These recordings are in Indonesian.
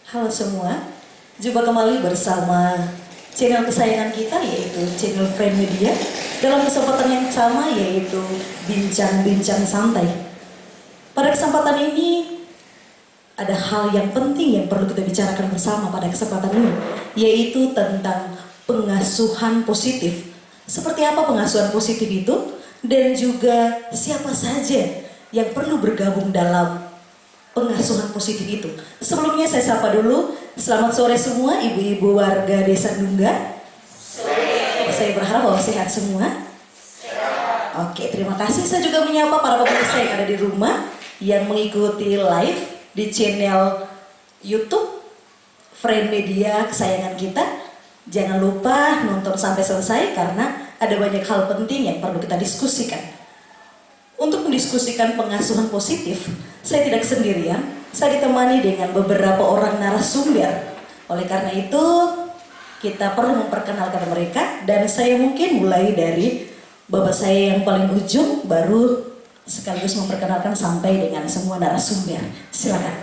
Halo semua, jumpa kembali bersama channel kesayangan kita yaitu channel Friend Media dalam kesempatan yang sama yaitu Bincang-Bincang Santai. Pada kesempatan ini ada hal yang penting yang perlu kita bicarakan bersama pada kesempatan ini, yaitu tentang pengasuhan positif. Seperti apa pengasuhan positif itu dan juga siapa saja yang perlu bergabung dalam pengasuhan positif itu. Sebelumnya saya sapa dulu, selamat sore semua ibu-ibu warga Desa Dungga. Saya berharap bahwa sehat semua. Oke, terima kasih. Saya juga menyapa para pemirsa yang ada di rumah yang mengikuti live di channel YouTube Friend Media kesayangan kita. Jangan lupa nonton sampai selesai karena ada banyak hal penting yang perlu kita diskusikan. Untuk mendiskusikan pengasuhan positif, saya tidak sendirian, saya ditemani dengan beberapa orang narasumber. Oleh karena itu, kita perlu memperkenalkan mereka dan saya mungkin mulai dari bapak saya yang paling ujung, baru sekaligus memperkenalkan sampai dengan semua narasumber. Silakan.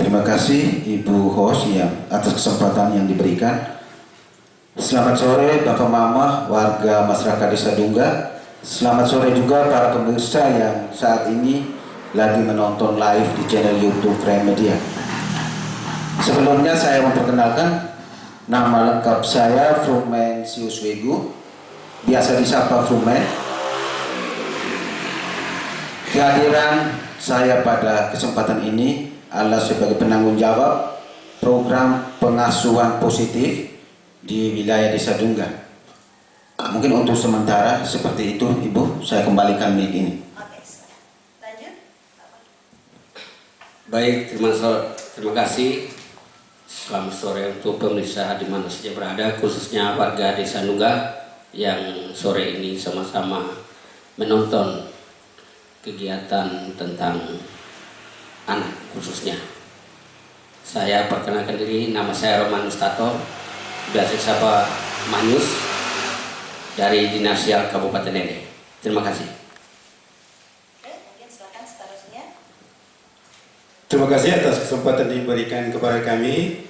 Terima kasih Ibu host yang atas kesempatan yang diberikan. Selamat sore Bapak Mama, warga masyarakat Desa Dungga. Selamat sore juga para pemirsa yang saat ini lagi menonton live di channel YouTube Friend Media. Sebelumnya saya memperkenalkan, nama lengkap saya Frumen Siuswegu, biasa disapa Frumen. Kehadiran saya pada kesempatan ini adalah sebagai penanggung jawab program pengasuhan positif di wilayah Desa Dungga. Mungkin untuk sementara seperti itu, Ibu. Saya kembalikan mic ini. Oke, lanjut. Baik, terima kasih. Selamat sore untuk pemirsa di mana saja berada, khususnya warga Desa Dungga yang sore ini sama-sama menonton kegiatan tentang anak khususnya. Saya perkenalkan diri, nama saya Roman Mustato, biasa disapa Manyus, dari Dinasial Kabupaten Nene. Terima kasih. Oke, mungkin silakan seterusnya. Terima kasih atas kesempatan diberikan kepada kami.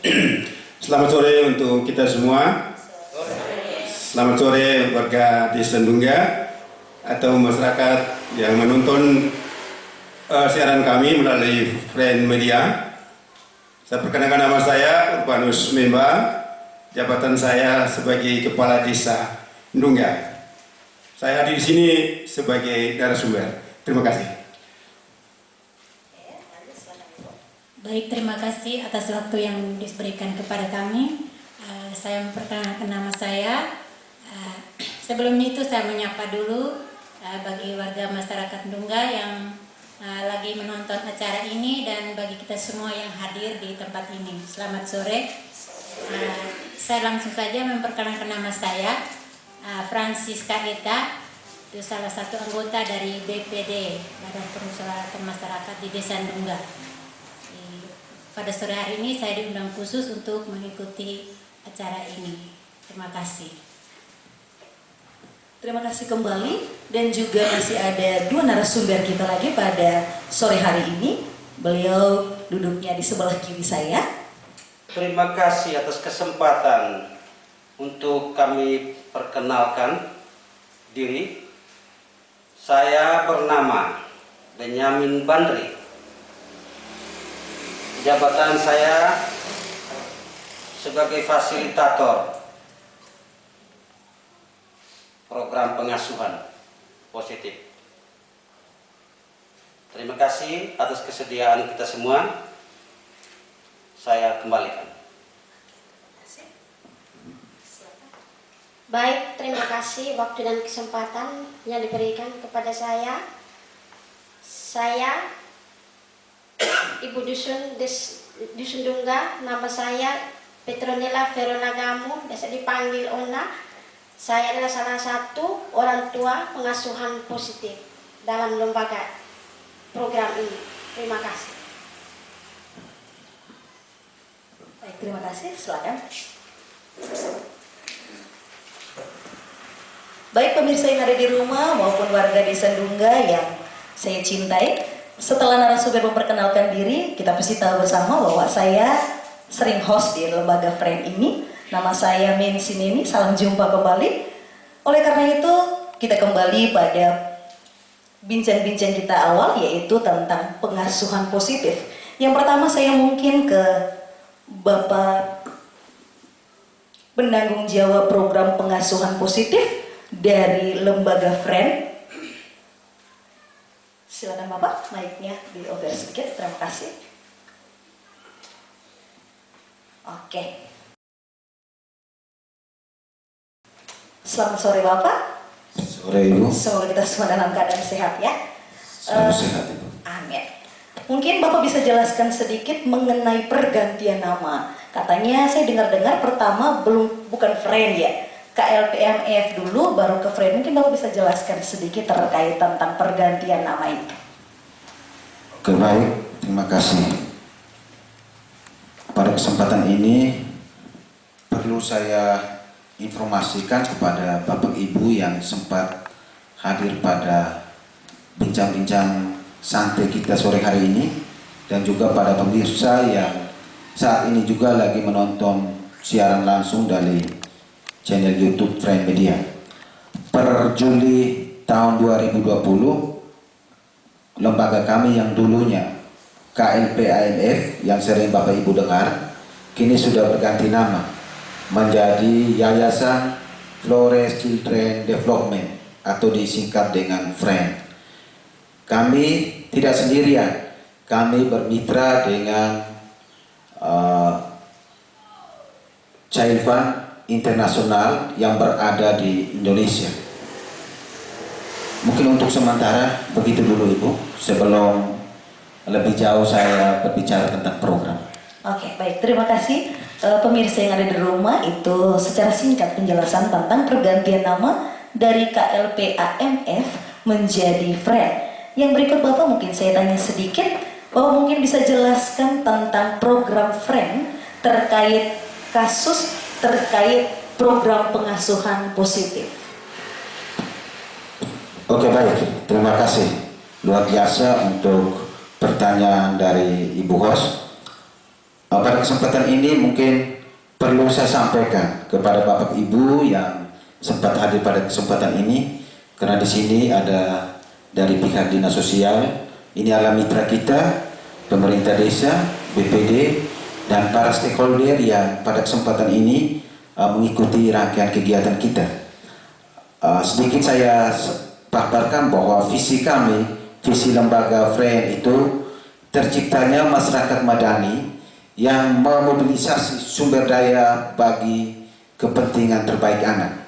Selamat sore untuk kita semua. Selamat sore warga Desa Dungga atau masyarakat yang menonton siaran kami melalui Friend Media. Saya perkenalkan nama saya Urbanus Memba, jabatan saya sebagai Kepala Desa Dungga. Saya hadir di sini sebagai narasumber. Terima kasih. Baik, terima kasih atas waktu yang diberikan kepada kami. Saya memperkenalkan nama saya. Sebelumnya itu saya menyapa dulu bagi warga masyarakat Dungga yang lagi menonton acara ini dan bagi kita semua yang hadir di tempat ini. Selamat sore. Saya langsung saja memperkenalkan nama saya. Francisca Eta, itu salah satu anggota dari BPD Badan Permusyawaratan Masyarakat di Desa Dungga. Pada sore hari ini saya diundang khusus untuk mengikuti acara ini. Terima kasih. Terima kasih kembali dan juga masih ada dua narasumber kita lagi pada sore hari ini. Beliau duduknya di sebelah kiri saya. Terima kasih atas kesempatan untuk kami perkenalkan diri. Saya bernama Benyamin Bandri. Jabatan saya sebagai fasilitator program pengasuhan positif. Terima kasih atas kesediaan kita semua. Saya kembalikan. Baik, terima kasih waktu dan kesempatan yang diberikan kepada saya. Saya Ibu Dusun Dungga, nama saya Petronella Verona Gamu, biasa dipanggil Ona. Saya adalah salah satu orang tua pengasuhan positif dalam lembaga program ini. Terima kasih. Baik, terima kasih. Silakan. Baik pemirsa yang ada di rumah maupun warga Desa Dungga yang saya cintai, setelah narasumber memperkenalkan diri, kita pasti tahu bersama bahwa saya sering host di lembaga Friend ini. Nama saya Mensi Neni, salam jumpa kembali. Oleh karena itu, kita kembali pada bincang-bincang kita awal, yaitu tentang pengasuhan positif. Yang pertama saya mungkin ke Bapak penanggung jawab program pengasuhan positif dari lembaga Friend. Silakan Bapak, mic-nya di over sedikit, terima kasih. Oke. Selamat sore Bapak. Sore Ibu. Semoga kita semua dalam keadaan sehat ya. Selalu sehat Ibu. Amin. Mungkin Bapak bisa jelaskan sedikit mengenai pergantian nama. Katanya saya dengar-dengar pertama bukan Friend ya, KLPMF dulu baru ke Friend. Mungkin Bapak bisa jelaskan sedikit terkait tentang pergantian nama itu. Oke baik, terima kasih. Pada kesempatan ini perlu saya informasikan kepada Bapak Ibu yang sempat hadir pada bincang-bincang santai kita sore hari ini, dan juga pada pemirsa yang saat ini juga lagi menonton siaran langsung dari channel YouTube Friend Media. Per Juli tahun 2020, lembaga kami yang dulunya KLPAMF yang sering Bapak Ibu dengar, kini sudah berganti nama menjadi Yayasan Flores Children Development atau disingkat dengan Friend. Kami tidak sendirian, kami bermitra dengan Child Fund Internasional yang berada di Indonesia. Mungkin untuk sementara begitu dulu Ibu, sebelum lebih jauh saya berbicara tentang program. Oke, baik. Terima kasih pemirsa yang ada di rumah. Itu secara singkat penjelasan tentang pergantian nama dari KLPAMF menjadi Friend. Yang berikut Bapak mungkin saya tanya sedikit, Bapak mungkin bisa jelaskan tentang program Friend terkait kasus terkait program pengasuhan positif. Oke baik, terima kasih. Luar biasa untuk pertanyaan dari Ibu Hos. Pada kesempatan ini mungkin perlu saya sampaikan kepada Bapak Ibu yang sempat hadir pada kesempatan ini, karena di sini ada dari pihak Dinas Sosial, ini adalah mitra kita, pemerintah desa, BPD, dan para stakeholder yang pada kesempatan ini mengikuti rangkaian kegiatan kita. Sedikit saya paparkan bahwa visi kami, visi lembaga Friend itu terciptanya masyarakat madani yang memobilisasi sumber daya bagi kepentingan terbaik anak.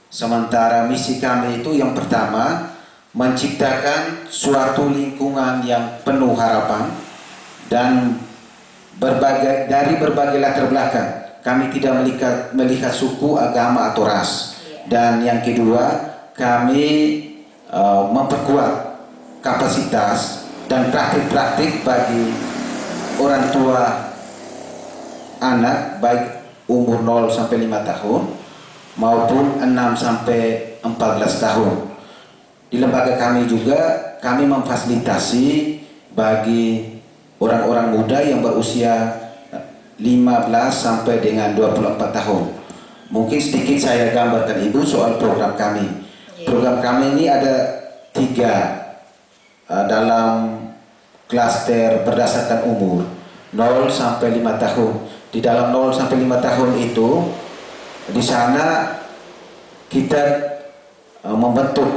Sementara misi kami itu yang pertama, menciptakan suatu lingkungan yang penuh harapan dan dari berbagai latar belakang. Kami tidak melihat suku, agama atau ras. Dan yang kedua, kami memperkuat kapasitas dan praktik-praktik bagi orang tua anak baik umur 0 sampai 5 tahun maupun 6 sampai 14 tahun. Di lembaga kami juga kami memfasilitasi bagi orang-orang muda yang berusia 15 sampai dengan 24 tahun. Mungkin sedikit saya gambarkan Ibu soal program kami. Program kami ini ada 3 dalam klaster berdasarkan umur 0 sampai 5 tahun. Di dalam 0 sampai 5 tahun itu, di sana kita membentuk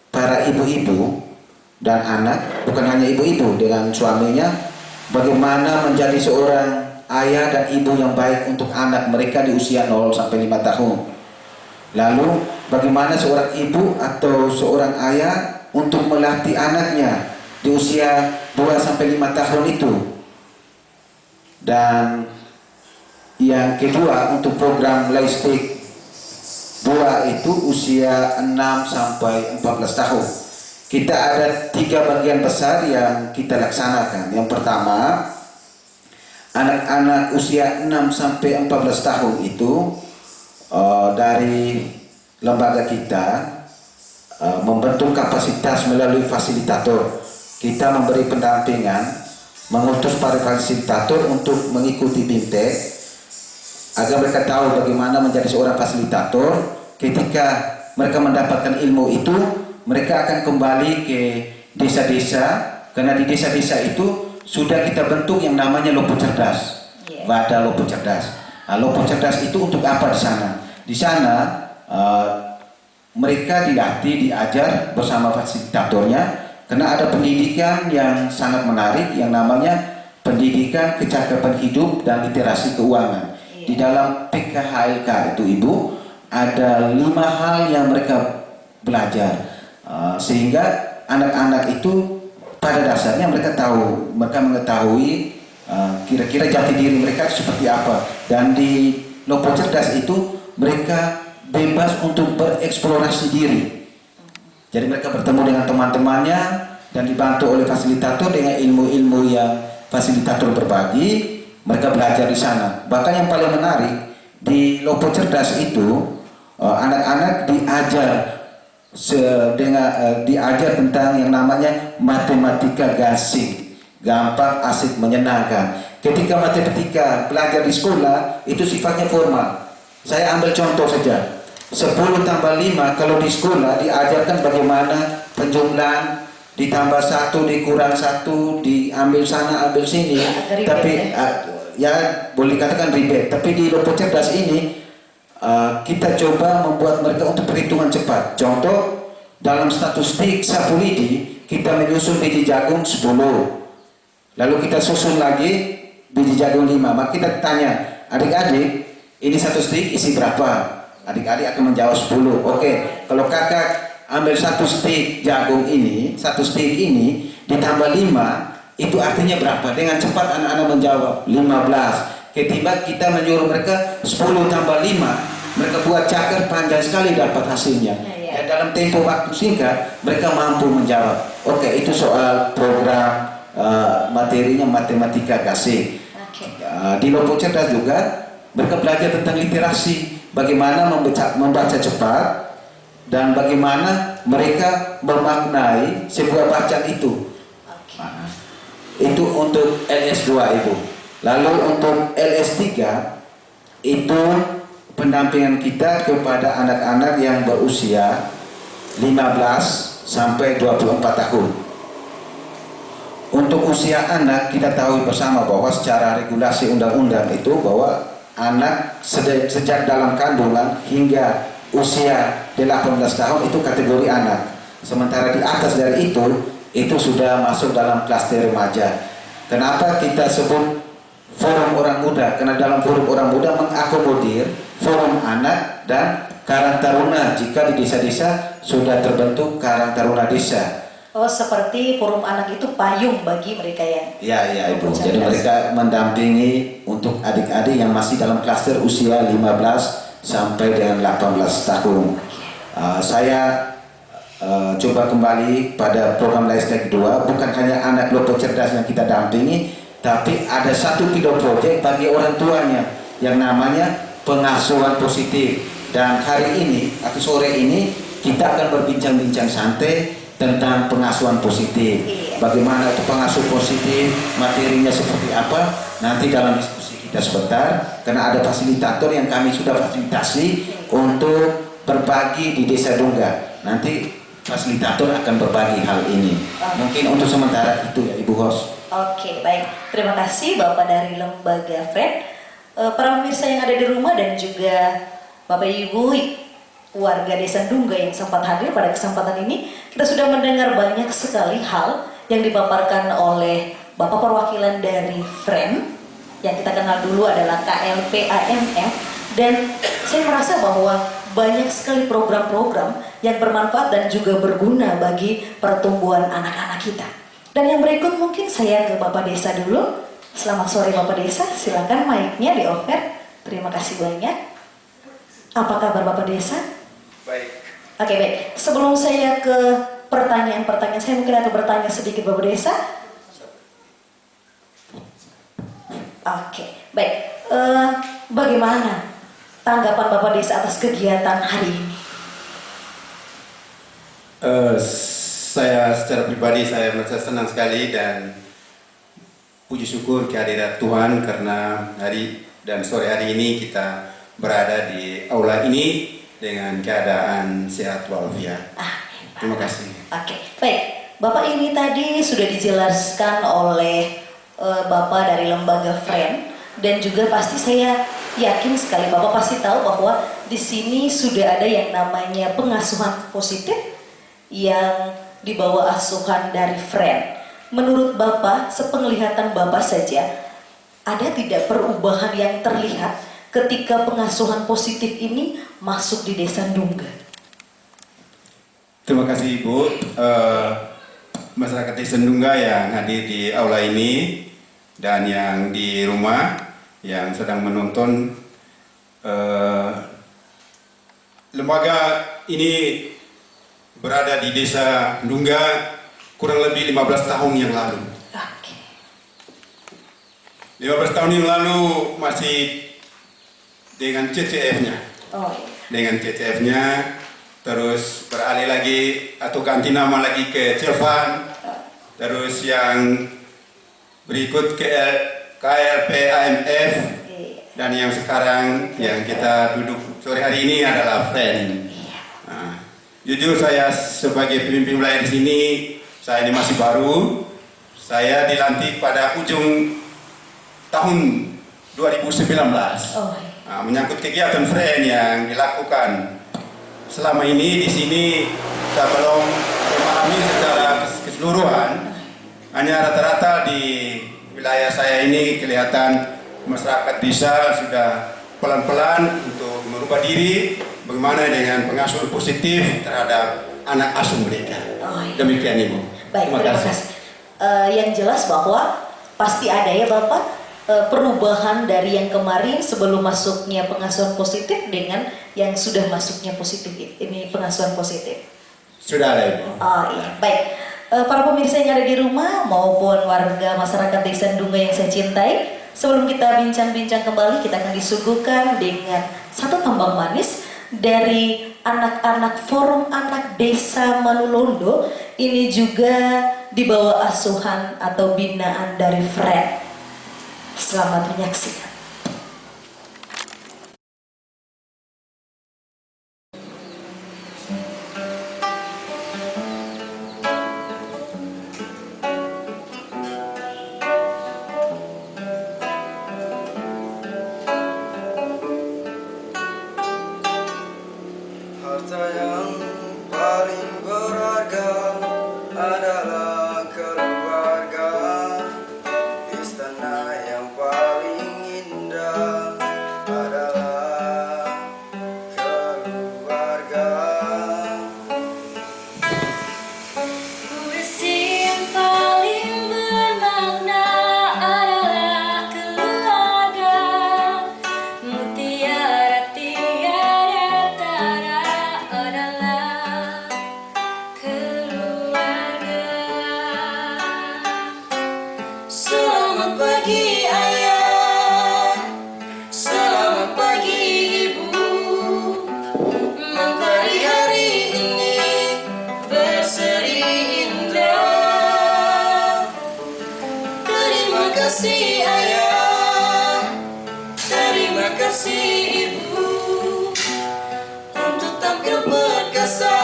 para ibu-ibu dan anak, bukan hanya ibu-ibu dengan suaminya, bagaimana menjadi seorang ayah dan ibu yang baik untuk anak mereka di usia 0 sampai 5 tahun. Lalu bagaimana seorang ibu atau seorang ayah untuk melatih anaknya di usia 2 sampai 5 tahun itu. Dan yang kedua untuk program Lightstick 2 itu usia 6 sampai 14 tahun. Kita ada 3 bagian besar yang kita laksanakan. Yang pertama, anak-anak usia 6 sampai 14 tahun itu dari lembaga kita membentuk kapasitas melalui fasilitator. kita memberi pendampingan, mengutus para fasilitator untuk mengikuti BIMTEK agar mereka tahu bagaimana menjadi seorang fasilitator. Ketika mereka mendapatkan ilmu itu, mereka akan kembali ke desa-desa, karena di desa-desa itu sudah kita bentuk yang namanya Lopo Cerdas, wadah Lopo Cerdas. Nah, Lopo Cerdas itu untuk apa di sana? Di sana mereka dilatih, diajar bersama fasilitatornya, karena ada pendidikan yang sangat menarik yang namanya pendidikan kecakapan hidup dan literasi keuangan. Di dalam PKHLK itu Ibu, ada 5 hal yang mereka belajar, sehingga anak-anak itu pada dasarnya mereka mengetahui kira-kira jati diri mereka seperti apa. Dan di Lopo Cerdas itu mereka bebas untuk bereksplorasi diri. Jadi mereka bertemu dengan teman-temannya dan dibantu oleh fasilitator dengan ilmu-ilmu yang fasilitator berbagi. Mereka belajar di sana. Bahkan yang paling menarik di Lopo Cerdas itu anak-anak diajar tentang yang namanya matematika gasing, gampang, asik, menyenangkan. Ketika matematika belajar di sekolah itu sifatnya formal. Saya ambil contoh saja. 10 tambah 5 kalau di sekolah diajarkan bagaimana penjumlahan, ditambah 1 dikurang 1, diambil sana ambil sini, tapi ya boleh katakan ribet. Tapi di Lopo Cerdas ini kita coba membuat mereka untuk perhitungan cepat. Contoh, dalam 1 stik sapu lidi kita menyusun biji jagung 10, lalu kita susun lagi biji jagung 5. Maka kita tanya adik-adik, ini 1 stik isi berapa? Adik-adik akan menjawab 10. Oke, kalau kakak ambil 1 stik jagung ini, 1 stik ini ditambah 5, itu artinya berapa? Dengan cepat anak-anak menjawab 15. Ketiba kita menyuruh mereka 10 tambah 5, mereka buat cakar panjang sekali dapat hasilnya. Dan dalam tempo waktu singkat mereka mampu menjawab. Oke, itu soal program materinya matematika gasing. Di Lopo Cerdas juga mereka belajar tentang literasi. Bagaimana membaca cepat dan bagaimana mereka memaknai sebuah bacaan itu. Itu untuk LS2 Ibu. Lalu untuk LS3 itu pendampingan kita kepada anak-anak yang berusia 15 sampai 24 tahun. Untuk usia anak kita tahu bersama bahwa secara regulasi undang-undang itu bahwa anak sejak dalam kandungan hingga usia 18 tahun itu kategori anak. Sementara di atas dari itu sudah masuk dalam klaster remaja. Kenapa kita sebut forum orang muda? Karena dalam forum orang muda mengakomodir forum anak dan karang taruna jika di desa-desa sudah terbentuk karang taruna desa. Oh, seperti forum anak itu payung bagi mereka yang Ya Ibu. Jadi mereka mendampingi untuk adik-adik yang masih dalam klaster usia 15 sampai dengan 18 tahun. Saya coba kembali pada program LSD 2, bukan hanya anak Lopo Cerdas yang kita dampingi, tapi ada 1 pilot project bagi orang tuanya yang namanya pengasuhan positif. Dan hari ini atau sore ini kita akan berbincang-bincang santai tentang pengasuhan positif. Bagaimana itu pengasuh positif, materinya seperti apa, nanti dalam diskusi kita sebentar, karena ada fasilitator yang kami sudah fasilitasi untuk berbagi di Desa Dungga. Nanti fasilitator akan berbagi hal ini. Mungkin untuk sementara itu ya Ibu Host. Oke, baik. Terima kasih Bapak dari Lembaga Fred. Para pemirsa yang ada di rumah dan juga Bapak Ibu warga Desa Dungga yang sempat hadir pada kesempatan ini, kita sudah mendengar banyak sekali hal yang dipaparkan oleh Bapak perwakilan dari FREN yang kita kenal dulu adalah KLPAMF, dan saya merasa bahwa banyak sekali program-program yang bermanfaat dan juga berguna bagi pertumbuhan anak-anak kita. Dan yang berikut mungkin saya ke Bapak Desa dulu. Selamat sore Bapak Desa, silakan mic-nya di-offer. Terima kasih banyak. Apa kabar Bapak Desa? Baik. Oke, baik. Sebelum saya ke pertanyaan-pertanyaan, saya mungkin akan bertanya sedikit Bapak Desa. Oke, baik. Bagaimana tanggapan Bapak Desa atas kegiatan hari ini? saya secara pribadi saya merasa senang sekali dan puji syukur kehadirat Tuhan karena sore hari ini kita berada di aula ini dengan keadaan sehat walafiat. Terima kasih. Oke, baik. Bapak ini tadi sudah dijelaskan oleh Bapak dari lembaga Friend, dan juga pasti saya yakin sekali Bapak pasti tahu bahwa di sini sudah ada yang namanya pengasuhan positif yang di bawah asuhan dari Friend. Menurut Bapak, sepenglihatan Bapak saja, ada tidak perubahan yang terlihat ketika pengasuhan positif ini masuk di Desa Ndungga? Terima kasih Ibu. Masyarakat Desa Ndungga yang hadir di aula ini dan yang di rumah yang sedang menonton, lembaga ini berada di Desa Ndungga kurang lebih 15 tahun yang lalu. 15 tahun yang lalu masih dengan CCF-nya. Dengan CCF-nya, terus beralih lagi atau ganti nama lagi ke Cilvan, terus yang berikut ke KLP AMF, dan yang sekarang yang kita duduk sore hari ini adalah Friend. Nah, jujur saya sebagai pemimpin wilayah di sini, saya ini masih baru. Saya dilantik pada ujung tahun 2019. Nah, menyangkut kegiatan Friend yang dilakukan selama ini di sini, kita belum memahami secara keseluruhan. Hanya rata-rata di wilayah saya ini kelihatan masyarakat desa sudah pelan-pelan untuk merubah diri bagaimana dengan pengasuhan positif terhadap anak asuh mereka. Demikian Ibu. Baik, terima kasih. Yang jelas bahwa pasti ada ya Bapak perubahan dari yang kemarin sebelum masuknya pengasuhan positif dengan yang sudah masuknya positif ini pengasuhan positif. Sudah ada Ibu. Oh iya, baik. Para pemirsa yang ada di rumah maupun warga masyarakat Desa Ndungga yang saya cintai, sebelum kita bincang-bincang kembali, kita akan disuguhkan dengan satu tambang manis dari anak-anak Forum Anak Desa Manulondo. Ini juga di bawah asuhan atau binaan dari Friend. Selamat menyaksikan. Harta yang paling berharga adalah keluarga. Istana yang paling indah adalah keluarga. Puisi yang paling bermakna adalah keluarga. Mutiara tiada tara adalah keluarga. Selamat pagi ayah, selamat pagi ibu. Mentari hari ini berseri indah. Terima kasih ayah, terima kasih ibu, untuk tampil perkasa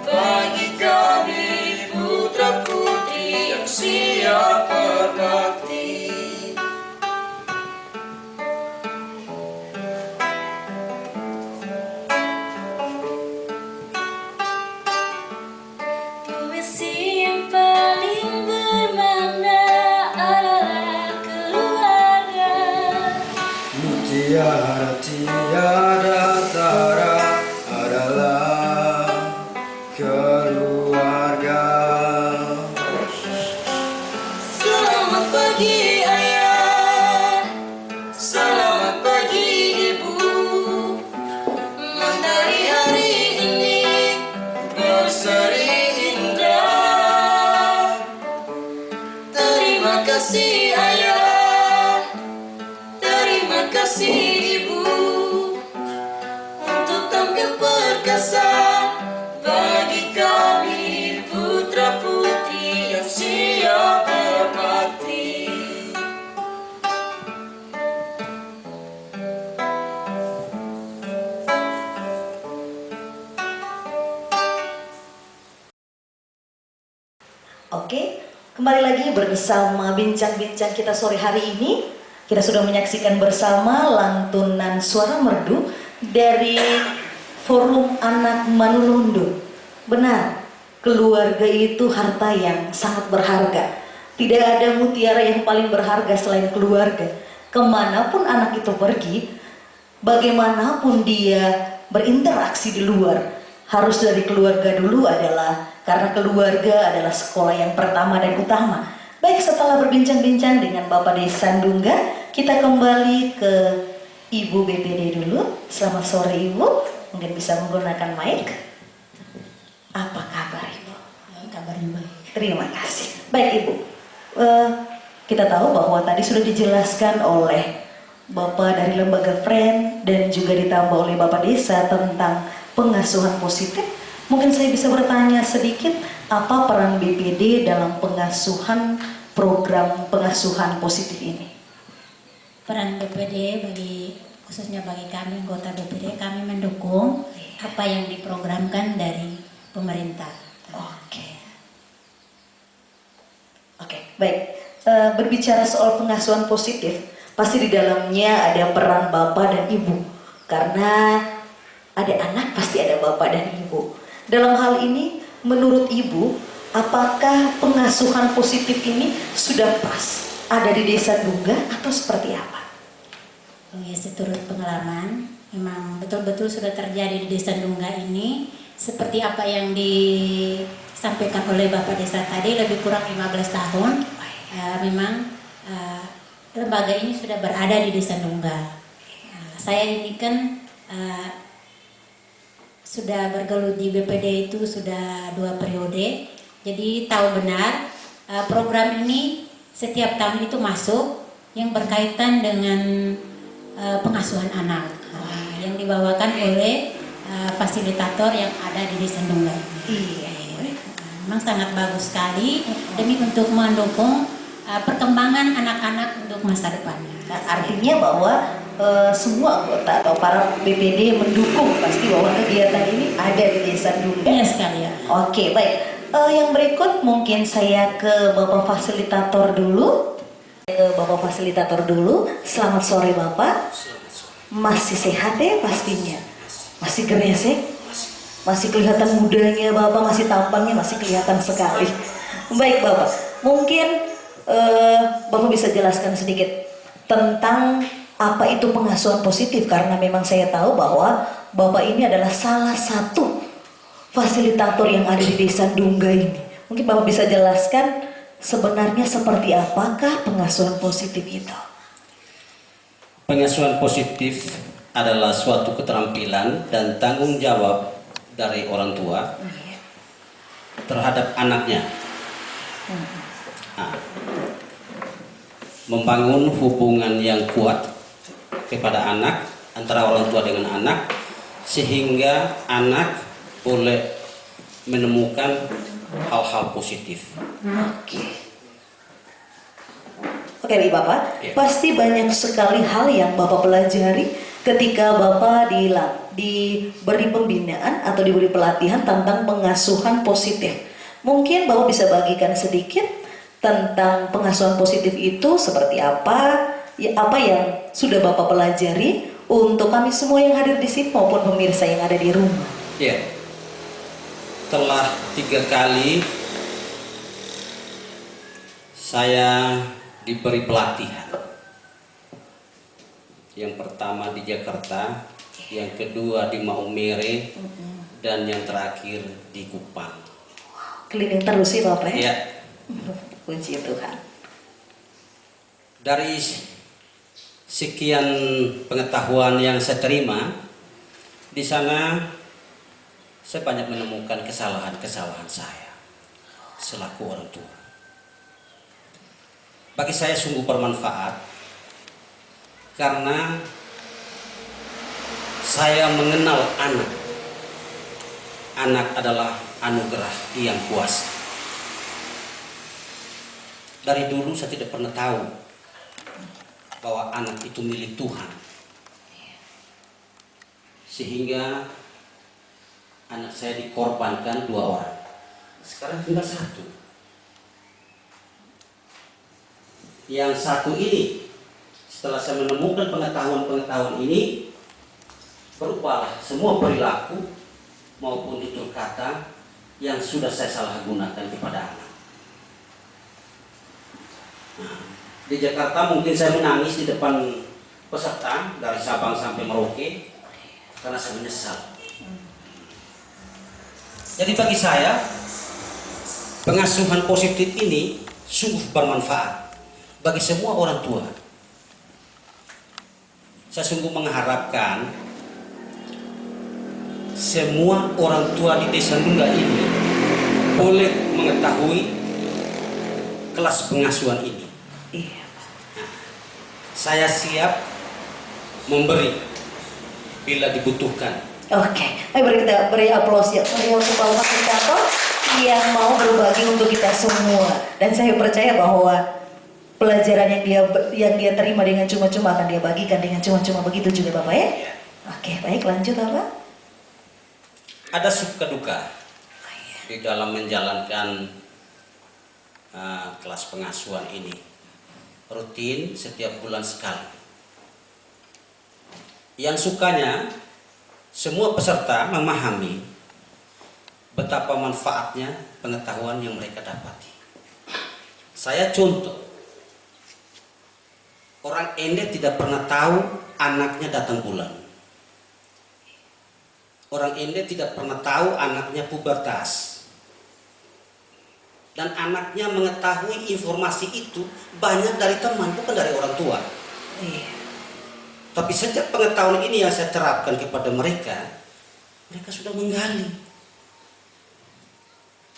bagi kami putra putri yang siap berbakti. Puisi yang paling bermakna adalah keluarga. Mutiara tiada tara adalah keluarga. Selamat pagi ayah, selamat pagi ibu. Mentari hari ini berseri indah. Terima kasih ayah, terima kasih ibu, untuk tampil perkasa bagi kami putra Oke, kembali lagi bersama bincang-bincang kita sore hari ini. Kita sudah menyaksikan bersama lantunan suara merdu dari Forum Anak Manulundo. Benar, keluarga itu harta yang sangat berharga. Tidak ada mutiara yang paling berharga selain keluarga. Kemanapun anak itu pergi, bagaimanapun dia berinteraksi di luar, harus dari keluarga dulu adalah, karena keluarga adalah sekolah yang pertama dan utama. Baik, setelah berbincang-bincang dengan Bapak Desa Ndungga, kita kembali ke Ibu BPD dulu. Selamat sore Ibu, mungkin bisa menggunakan mic. Apa kabar Ibu? Kabarnya baik. Terima kasih. Baik Ibu, kita tahu bahwa tadi sudah dijelaskan oleh Bapak dari Lembaga Friend dan juga ditambah oleh Bapak Desa tentang pengasuhan positif. Mungkin saya bisa bertanya sedikit, apa peran BPD dalam pengasuhan program pengasuhan positif ini? Peran BPD khususnya bagi kami anggota BPD, kami mendukung apa yang diprogramkan dari pemerintah. Oke, baik. Berbicara soal pengasuhan positif, pasti di dalamnya ada peran bapak dan ibu. Karena ada anak, pasti ada bapak dan ibu. Dalam hal ini, menurut ibu, apakah pengasuhan positif ini sudah pas ada di Desa Ndungga atau seperti apa? Oh ya, seturut pengalaman, memang betul-betul sudah terjadi di Desa Ndungga ini. Seperti apa yang disampaikan oleh Bapak Desa tadi, lebih kurang 15 tahun. Memang lembaga ini sudah berada di Desa Ndungga. Saya ini kan sudah bergelut di BPD itu sudah 2 periode, jadi tahu benar program ini setiap tahun itu masuk yang berkaitan dengan pengasuhan anak yang dibawakan oleh fasilitator yang ada di Desa Ndungga. Memang sangat bagus sekali demi untuk mendukung perkembangan anak-anak untuk masa depannya. Nah, artinya bahwa semua anggota atau para BPD mendukung pasti bahwa kegiatan ini ada di Desa Ndungga. Iya sekali ya. Oke, baik. Yang berikut mungkin saya ke Bapak Fasilitator dulu. Selamat sore Bapak. Masih sehat ya pastinya. Masih geresek. Masih kelihatan mudanya Bapak, masih tampangnya masih kelihatan sekali. Baik Bapak, mungkin Bapak bisa jelaskan sedikit tentang apa itu pengasuhan positif, karena memang saya tahu bahwa Bapak ini adalah salah satu fasilitator yang ada di Desa Ndungga ini. Mungkin Bapak bisa jelaskan sebenarnya seperti apakah pengasuhan positif itu? Pengasuhan positif adalah suatu keterampilan dan tanggung jawab dari orang tua terhadap anaknya. Membangun hubungan yang kuat kepada anak, antara orang tua dengan anak, sehingga anak boleh menemukan hal-hal positif. Oke Bapak, Ya. pasti banyak sekali hal yang Bapak pelajari ketika Bapak diberi pembinaan atau diberi pelatihan tentang pengasuhan positif. Mungkin Bapak bisa bagikan sedikit tentang pengasuhan positif itu seperti apa, apa yang sudah Bapak pelajari untuk kami semua yang hadir di sini maupun pemirsa yang ada di rumah. Ya, telah 3 kali saya diberi pelatihan. Yang pertama di Jakarta, yang kedua di Maumere, dan yang terakhir di Kupang. Keliling terus sih Bapak ya? Ya, Puji Tuhan. dari sekian pengetahuan yang saya terima di sana, saya banyak menemukan kesalahan-kesalahan saya selaku orang tua. Bagi saya sungguh bermanfaat karena saya mengenal anak. Anak adalah anugerah yang kuasa. Dari dulu saya tidak pernah tahu bahwa anak itu milik Tuhan. Sehingga anak saya dikorbankan 2 orang. Sekarang tinggal 1. yang satu ini, setelah saya menemukan pengetahuan-pengetahuan ini, berupalah semua perilaku maupun tutur kata yang sudah saya salah gunakan kepada anak. Nah, di Jakarta mungkin saya menangis di depan peserta dari Sabang sampai Merauke karena saya menyesal. Jadi bagi saya pengasuhan positif ini sungguh bermanfaat bagi semua orang tua. Saya sungguh mengharapkan semua orang tua di Desa Nungga ini boleh mengetahui kelas pengasuhan ini. Iya. Saya siap memberi bila dibutuhkan. Oke, ayo kita beri aplaus ya untuk Pak Fasilitator yang mau berbagi untuk kita semua. Dan saya percaya bahwa pelajaran yang dia terima dengan cuma-cuma akan dia bagikan dengan cuma-cuma, begitu juga Bapak ya. Oke, baik, lanjut Bapak. Ada suka duka di dalam menjalankan kelas pengasuhan ini, rutin setiap bulan sekali. Yang sukanya semua peserta memahami betapa manfaatnya pengetahuan yang mereka dapati. Saya contoh, orang Ende tidak pernah tahu anaknya datang bulan. Orang Ende tidak pernah tahu anaknya pubertas. Dan anaknya mengetahui informasi itu banyak dari teman, bukan dari orang tua. Iya. Tapi sejak pengetahuan ini yang saya terapkan kepada mereka, mereka sudah menggali.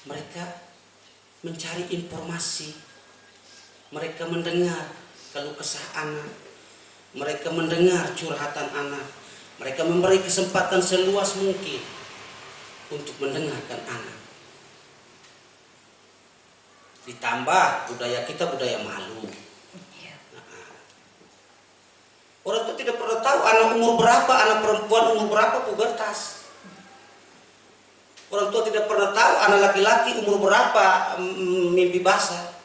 Mereka mencari informasi. Mereka mendengar keluh kesah anak. Mereka mendengar curhatan anak. Mereka memberi kesempatan seluas mungkin untuk mendengarkan anak. Ditambah budaya kita budaya malu. Orang itu tidak pernah tahu anak umur berapa, anak perempuan umur berapa pubertas. Orang tua tidak pernah tahu anak laki-laki umur berapa mimpi basah.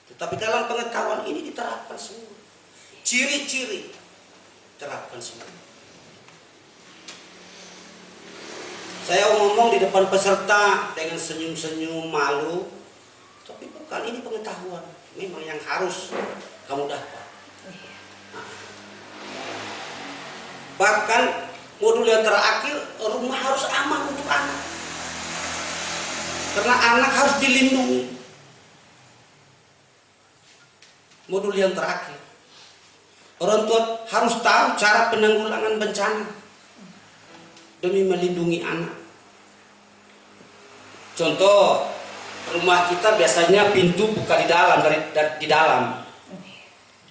Tetapi dalam pengetahuan ini diterapkan semua. Ciri-ciri terapkan semua. Saya ngomong di depan peserta dengan senyum-senyum malu, tapi bukan, ini pengetahuan. Memang yang harus kamu dapat. Bahkan modul yang terakhir, rumah harus aman untuk anak. Karena anak harus dilindungi. Modul yang terakhir, orang tua harus tahu cara penanggulangan bencana demi melindungi anak. Contoh, rumah kita biasanya pintu buka di dalam, di dalam.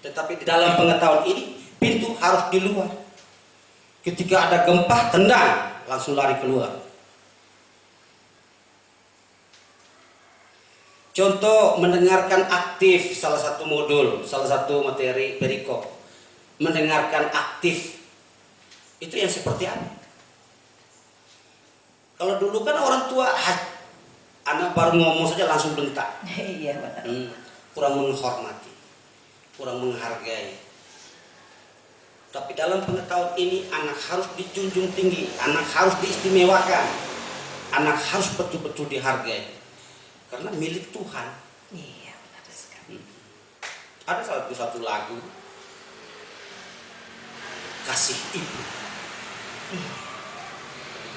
Tetapi di dalam pengetahuan ini, pintu harus di luar. Ketika ada gempa, tendang, langsung lari keluar. Contoh, mendengarkan aktif, salah satu modul, salah satu materi perikop. Mendengarkan aktif, itu yang seperti apa? Kalau dulu kan orang tua, anak baru ngomong saja langsung bentak. Iya benar. Kurang menghormati, kurang menghargai. Tapi dalam pengetahuan ini anak harus dijunjung tinggi, anak harus diistimewakan, anak harus betul-betul dihargai, karena milik Tuhan. Iya benar sekali. Ada satu lagu, kasih ibu.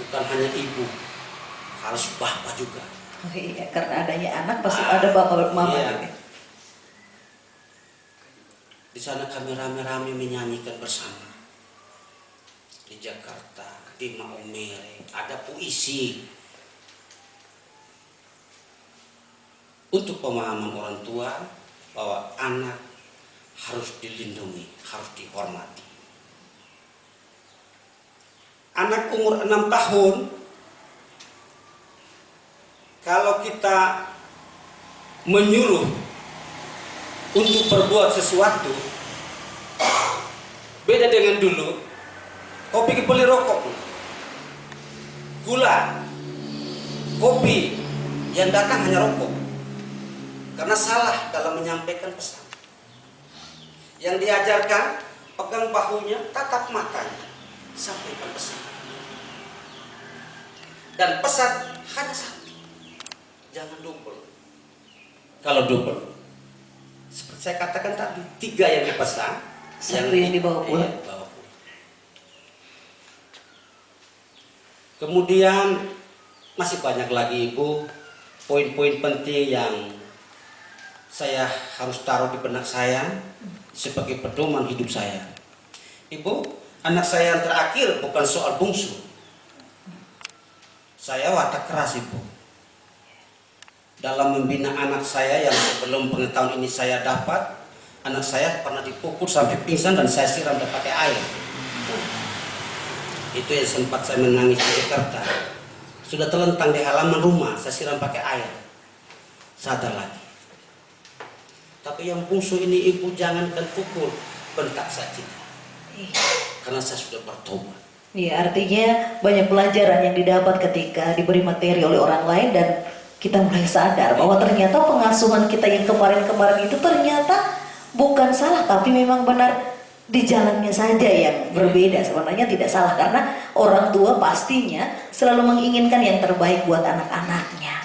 Bukan hanya ibu, harus bapak juga. Oh iya, karena adanya anak pasti ada bapak mama. Iya. Di sana kami rame-rame menyanyikan bersama. Di Jakarta, di Maumere, ada puisi. Untuk pemahaman orang tua bahwa anak harus dilindungi, harus dihormati. Anak umur 6 tahun, kalau kita menyuruh untuk berbuat sesuatu, beda dengan dulu. Kau pergi beli rokok, gula, kopi, yang datang hanya rokok. karena salah dalam menyampaikan pesan. Yang diajarkan, pegang bahunya, tatap matanya, sampaikan pesan. Dan pesan hanya satu, jangan double. Kalau double, seperti saya katakan tadi, 3 yang dipesan, Satu yang dibawa pulang. Iya, bawa pulang. Kemudian masih banyak lagi Ibu poin-poin penting yang saya harus taruh di benak saya sebagai pedoman hidup saya. Ibu, anak saya yang terakhir bukan soal bungsu. Saya watak keras Ibu. Dalam membina anak saya yang sebelum pengetahuan ini saya dapat, anak saya pernah dipukul sampai pingsan dan saya siram pakai air. Itu yang sempat saya menangis di Jakarta. Sudah terlentang di halaman rumah, saya siram pakai air. Sadar lagi. Tapi yang bungsu ini Ibu jangankan pukul, bentak saja. Karena saya sudah bertobat. Iya, artinya banyak pelajaran yang didapat ketika diberi materi oleh orang lain dan kita mulai sadar bahwa ternyata pengasuhan kita yang kemarin-kemarin itu ternyata bukan salah, tapi memang benar di jalannya saja yang berbeda. Sebenarnya tidak salah karena orang tua pastinya selalu menginginkan yang terbaik buat anak-anaknya.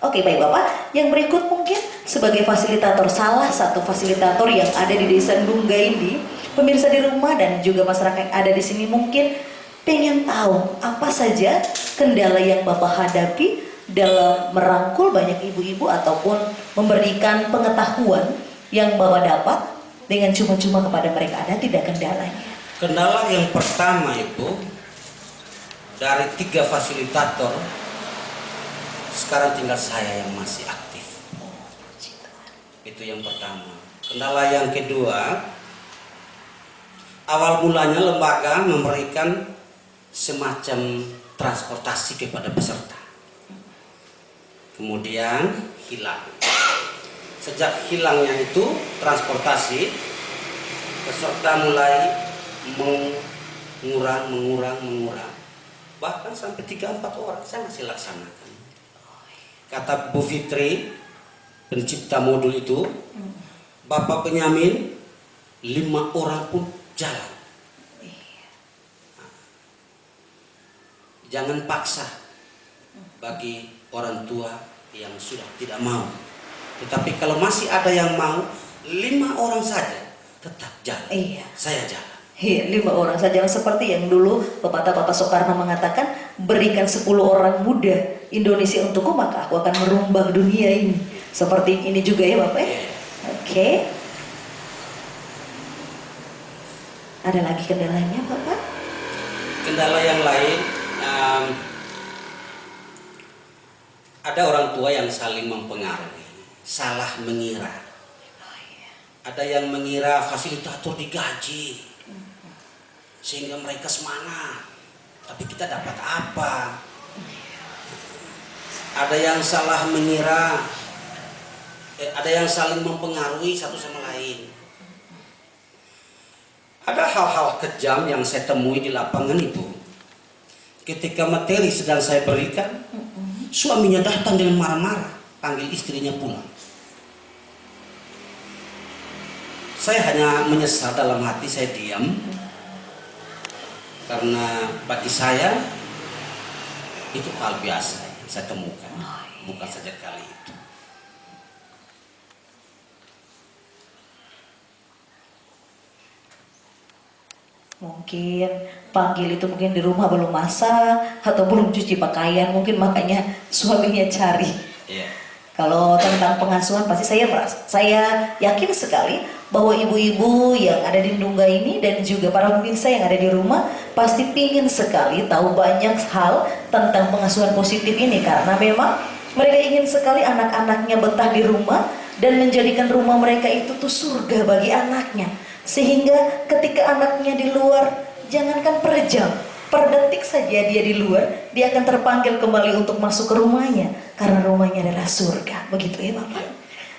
Oke, baik Bapak. Yang berikut mungkin sebagai fasilitator, salah satu fasilitator yang ada di Desa Ndungga ini, pemirsa di rumah dan juga masyarakat yang ada di sini mungkin pengen tahu apa saja kendala yang Bapak hadapi dalam merangkul banyak ibu-ibu ataupun memberikan pengetahuan yang Bapak dapat dengan cuma-cuma kepada mereka. Ada tidak kendalanya? Kendala yang pertama Ibu, dari 3 fasilitator, sekarang tinggal saya yang masih aktif. Itu yang pertama. Kendala yang kedua, awal mulanya lembaga memberikan semacam transportasi kepada peserta. Kemudian hilang. Sejak hilangnya itu transportasi, peserta mulai mengurang. Bahkan sampai 3-4 orang saya masih laksanakan. Kata Bu Fitri, pencipta modul itu, Bapak Benyamin, 5 orang pun jalan. Jangan paksa bagi orang tua yang sudah tidak mau. Tetapi kalau masih ada yang mau, 5 orang saja tetap jalan. Iya. Saya jalan. Iya, 5 orang saja, seperti yang dulu Bapak Soekarno mengatakan, berikan 10 orang muda Indonesia untukku maka aku akan merombak dunia ini. Seperti ini juga ya Bapak ya? Oke. Ada lagi kendalanya Bapak? Kendala yang lain, ada orang tua yang saling mempengaruhi, salah mengira. Ada yang mengira fasilitator digaji sehingga mereka semangat, tapi kita dapat apa? Ada yang salah mengira, ada yang saling mempengaruhi satu sama lain. Ada hal-hal kejam yang saya temui di lapangan Ibu. Ketika materi sedang saya berikan, suaminya datang dengan marah-marah, panggil istrinya pulang. Saya hanya menyesal dalam hati, saya diam. Karena bagi saya itu hal biasa yang saya temukan, bukan saja kali itu. Mungkin panggil itu mungkin di rumah belum masak atau belum cuci pakaian, mungkin makanya suaminya cari. Kalau tentang pengasuhan pasti saya yakin sekali bahwa ibu-ibu yang ada di Ndungga ini dan juga para pemirsa yang ada di rumah pasti pingin sekali tahu banyak hal tentang pengasuhan positif ini, karena memang mereka ingin sekali anak-anaknya betah di rumah dan menjadikan rumah mereka itu tuh surga bagi anaknya, sehingga ketika anaknya di luar, jangankan per jam, per detik saja dia di luar, dia akan terpanggil kembali untuk masuk ke rumahnya karena rumahnya adalah surga. Begitu ya Bapak?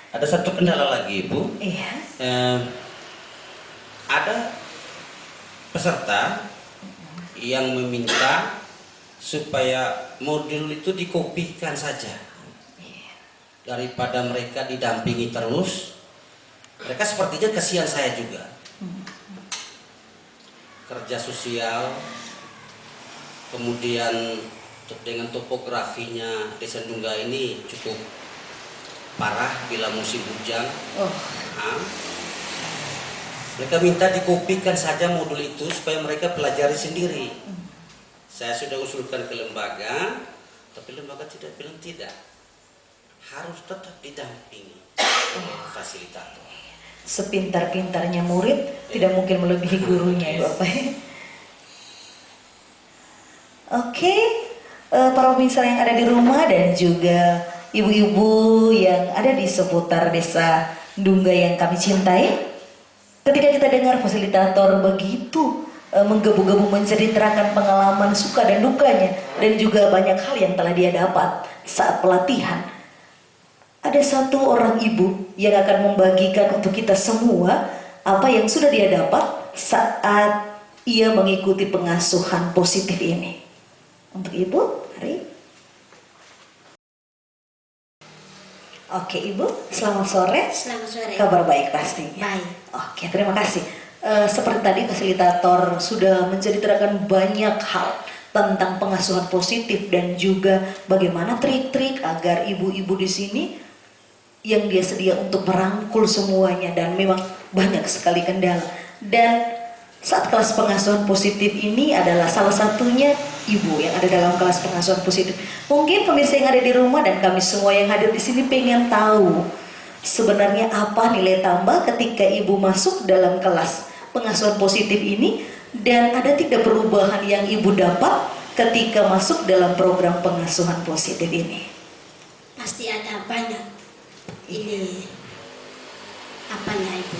Ada satu kendala lagi Ibu. Iya. Ada peserta yang meminta supaya modul itu dikopikan saja daripada mereka didampingi terus, mereka sepertinya kasihan saya juga. Kerja sosial, kemudian dengan topografinya Desa Ndungga ini cukup parah bila musim hujan. Mereka minta dikopikan saja modul itu supaya mereka pelajari sendiri. Saya sudah usulkan ke lembaga, tapi lembaga tidak bilang tidak. Harus tetap didampingi fasilitator. Sepintar-pintarnya murid tidak mungkin melebihi gurunya ya Bapak. Oke, para pemirsa yang ada di rumah dan juga ibu-ibu yang ada di seputar Desa Ndungga yang kami cintai, ketika kita dengar fasilitator begitu menggebu-gebu menceritakan pengalaman suka dan dukanya dan juga banyak hal yang telah dia dapat saat pelatihan, ada satu orang ibu yang akan membagikan untuk kita semua apa yang sudah dia dapat saat ia mengikuti pengasuhan positif ini. Untuk ibu, mari. Oke ibu, selamat sore. Selamat sore. Kabar baik pastinya. Baik. Oke, terima kasih. Seperti tadi fasilitator sudah menceritakan banyak hal tentang pengasuhan positif dan juga bagaimana trik-trik agar ibu-ibu di sini yang dia sedia untuk merangkul semuanya, dan memang banyak sekali kendala. Dan saat kelas pengasuhan positif ini adalah salah satunya ibu yang ada dalam kelas pengasuhan positif. Mungkin pemirsa yang ada di rumah dan kami semua yang hadir di sini pengen tahu sebenarnya apa nilai tambah ketika ibu masuk dalam kelas pengasuhan positif ini, dan ada tidak perubahan yang ibu dapat ketika masuk dalam program pengasuhan positif ini? Pasti ada banyak. Ini apanya ibu?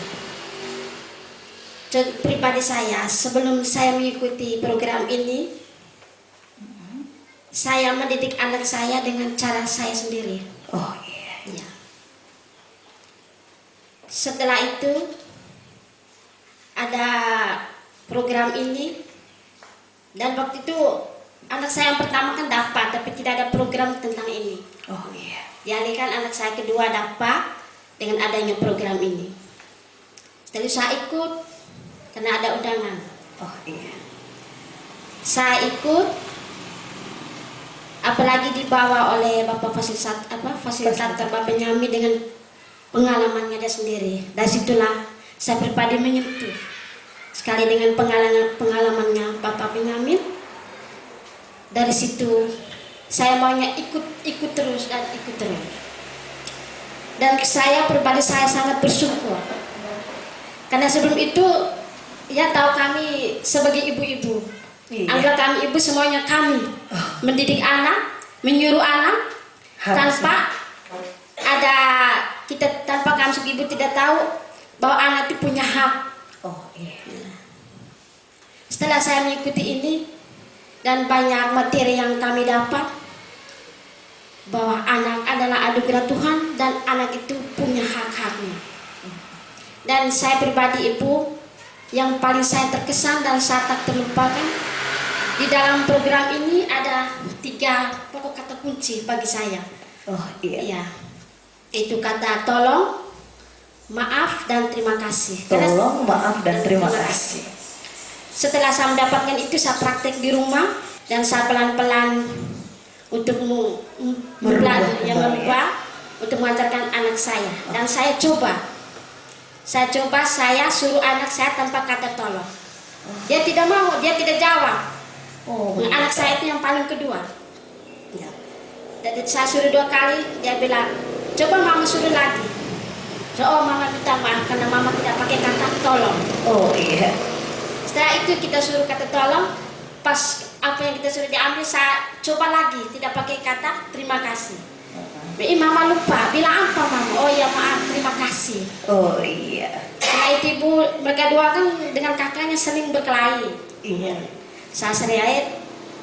Pribadi saya, sebelum saya mengikuti program ini, saya mendidik anak saya dengan cara saya sendiri. Oh iya. Ya. Setelah itu ada program ini, dan waktu itu anak saya yang pertama kan dapat, tapi tidak ada program tentang ini. Oh iya. Dialihkan anak saya kedua dapat dengan adanya program ini. Setelah itu saya ikut karena ada undangan. Oh iya. Saya ikut, apalagi dibawa oleh Bapak fasilitator Bapak Benyamin dengan pengalamannya dia sendiri. Dari situlah saya pribadi menyentuh sekali dengan pengalamannya Bapak Benyamin. Dari situ saya maunya ikut terus. Dan saya pribadi saya sangat bersyukur karena sebelum itu ya tahu kami sebagai ibu-ibu. Iya. Anggap kami ibu, semuanya kami mendidik anak, menyuruh anak tanpa ada kita, tanpa kami sebagai ibu tidak tahu bahwa anak itu punya hak. Oh iya. Setelah saya mengikuti ini dan banyak materi yang kami dapat, bahwa anak adalah anugerah Tuhan dan anak itu punya hak-haknya. Dan saya pribadi ibu, yang paling saya terkesan dan saya tak terlupakan di dalam program ini ada 3 pokok kata kunci bagi saya. Oh iya. Iya. Itu kata tolong, maaf, dan terima kasih. Tolong, maaf, dan terima kasih. Setelah saya mendapatkan itu, saya praktek di rumah dan saya pelan-pelan untuk merubah untuk mengajarkan anak saya. Dan saya suruh anak saya tanpa kata tolong. Dia tidak mau, dia tidak jawab. Anak saya itu yang paling kedua. Ya. Jadi saya suruh 2 kali, dia bilang, coba mama suruh lagi. So, oh mama minta maaf karena mama tidak pakai kata tolong. Oh iya. Setelah itu kita suruh kata tolong, pas apa yang kita suruh diambil saya coba lagi, tidak pakai kata terima kasih. Mama lupa, bilang apa mama? Oh ya maaf, terima kasih. Oh iya. Setelah itu ibu, mereka dua kan dengan kakaknya sering berkelahi. Iya. Saya sering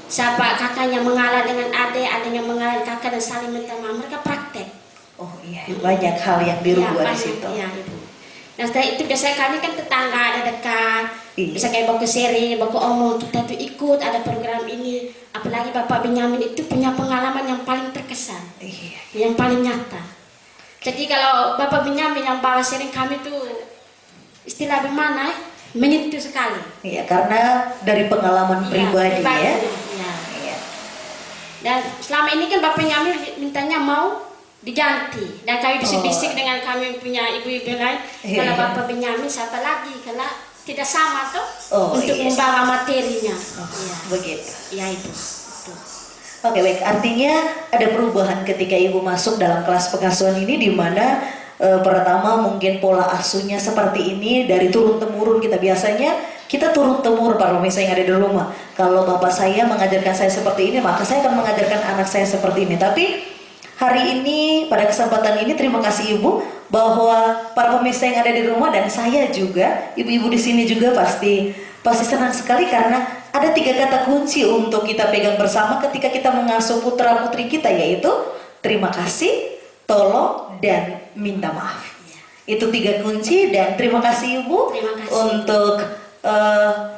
siapa kakaknya mengalah dengan adiknya mengalah dengan kakak dan saling minta maaf. Mereka praktek. Oh iya, banyak hal yang dirubah di banyak, situ. iya, ibu. Nah setelah itu biasanya kami kan tetangga ada dekat. Iya. Bisa kayak baku seri, baku omong, kita tuh ikut ada program ini. Apalagi Bapak Benyamin itu punya pengalaman yang paling terkesan, Iya. yang paling nyata. Jadi kalau Bapak Benyamin yang bawa sering kami tuh istilah bagaimana? Menyentuh sekali. Iya, karena dari pengalaman Iya, pribadi ya. Iya. Iya. Dan selama ini kan Bapak Benyamin mintanya mau diganti. Dan kami bisik-bisik dengan kami punya ibu-ibu lain. Iya. Kalau Bapak Benyamin siapa lagi? Karena tidak sama tuh untuk iya. membawa materinya. Iya. Begitu. Iya itu. Oke, baik. Artinya ada perubahan ketika ibu masuk dalam kelas pengasuhan ini, di mana pertama mungkin pola asuhnya seperti ini dari turun temurun. Kita turun temurun para pemirsa yang ada di rumah. Kalau bapak saya mengajarkan saya seperti ini, maka saya akan mengajarkan anak saya seperti ini. Tapi hari ini pada kesempatan ini terima kasih ibu, bahwa para pemirsa yang ada di rumah dan saya juga, ibu-ibu di sini juga pasti senang sekali, karena ada 3 kata kunci untuk kita pegang bersama ketika kita mengasuh putra putri kita, yaitu terima kasih, tolong, dan minta maaf. Itu 3 kunci, dan terima kasih ibu Terima kasih. untuk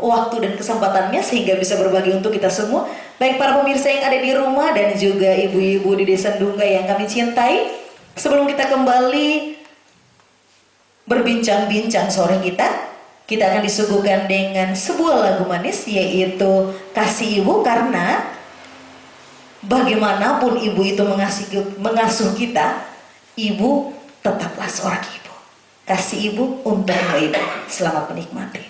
waktu dan kesempatannya sehingga bisa berbagi untuk kita semua. Baik para pemirsa yang ada di rumah dan juga ibu-ibu di Desa Ndungga yang kami cintai, sebelum kita kembali berbincang-bincang sore kita akan disuguhkan dengan sebuah lagu manis, yaitu Kasih Ibu. Karena bagaimanapun ibu itu mengasuh kita, ibu tetaplah seorang ibu. Kasih Ibu untuk ibu. Selamat menikmati.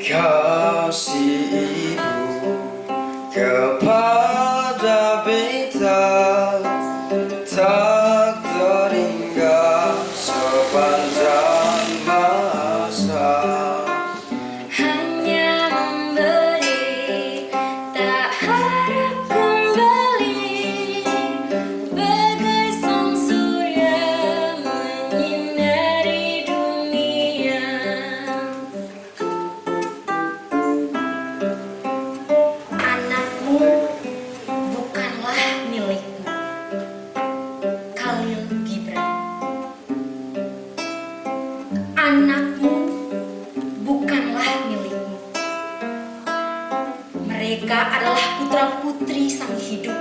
Kasih ibu kepada beta tak terhingga sepanjang masa. Hanya memberi, tak harap kembali, bagai sang surya menyinari dunia. Anakmu bukanlah milikmu. Khalil Gibran. Anakmu bukanlah milikmu. Mereka adalah putra-putri sang hidup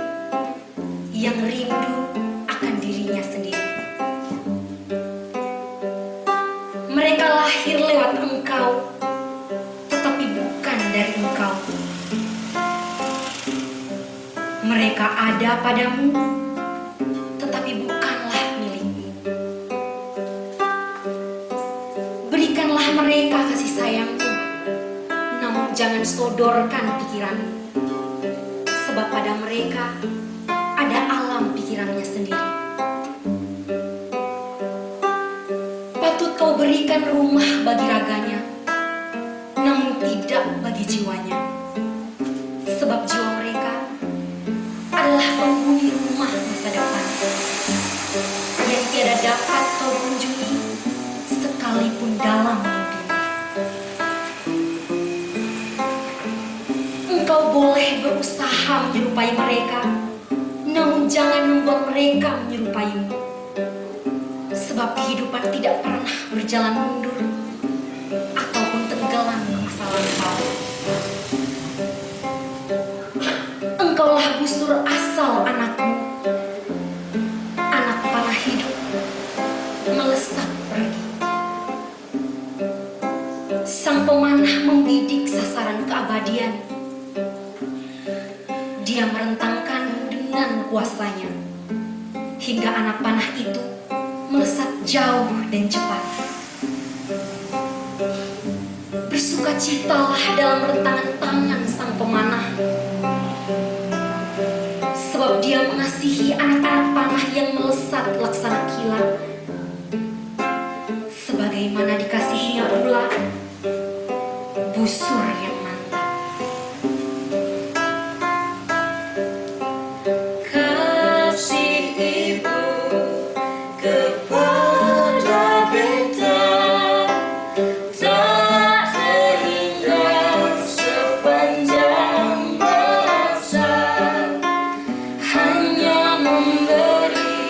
yang rindu akan dirinya sendiri. Mereka lahir lewat engkau, tetapi bukan dari engkau. Mereka ada padamu, tetapi bukanlah milikmu. Berikanlah mereka kasih sayangmu, namun jangan sodorkan pikiranmu, sebab pada mereka ada alam pikirannya sendiri. Patut kau berikan rumah bagi raganya, namun tidak bagi jiwanya, sebab jiwa mereka adalah penghuni rumah masa depan yang tiada dapat kau kunjungi sekalipun dalam mimpi. Engkau boleh berusaha menyerupai mereka, namun jangan membuat mereka menyerupaimu, sebab kehidupan tidak pernah berjalan mundur ataupun tenggelam ke masa lampau. Engkaulah busur asal anakmu, anak panah hidup melesat pergi. Sang pemanah membidik sasaran keabadian. Dia merentangkanmu dengan kuasanya, hingga anak panah itu melesat jauh dan cepat. Bersukacitalah dalam rentangan tangan sang pemanah, sebab dia mengasihi anak-anak panah yang melesat laksana kilat, sebagaimana dikasihinya pula busur yang mantap. Kasih ibu kepada beta tak terhingga sepanjang masa. Hanya memberi,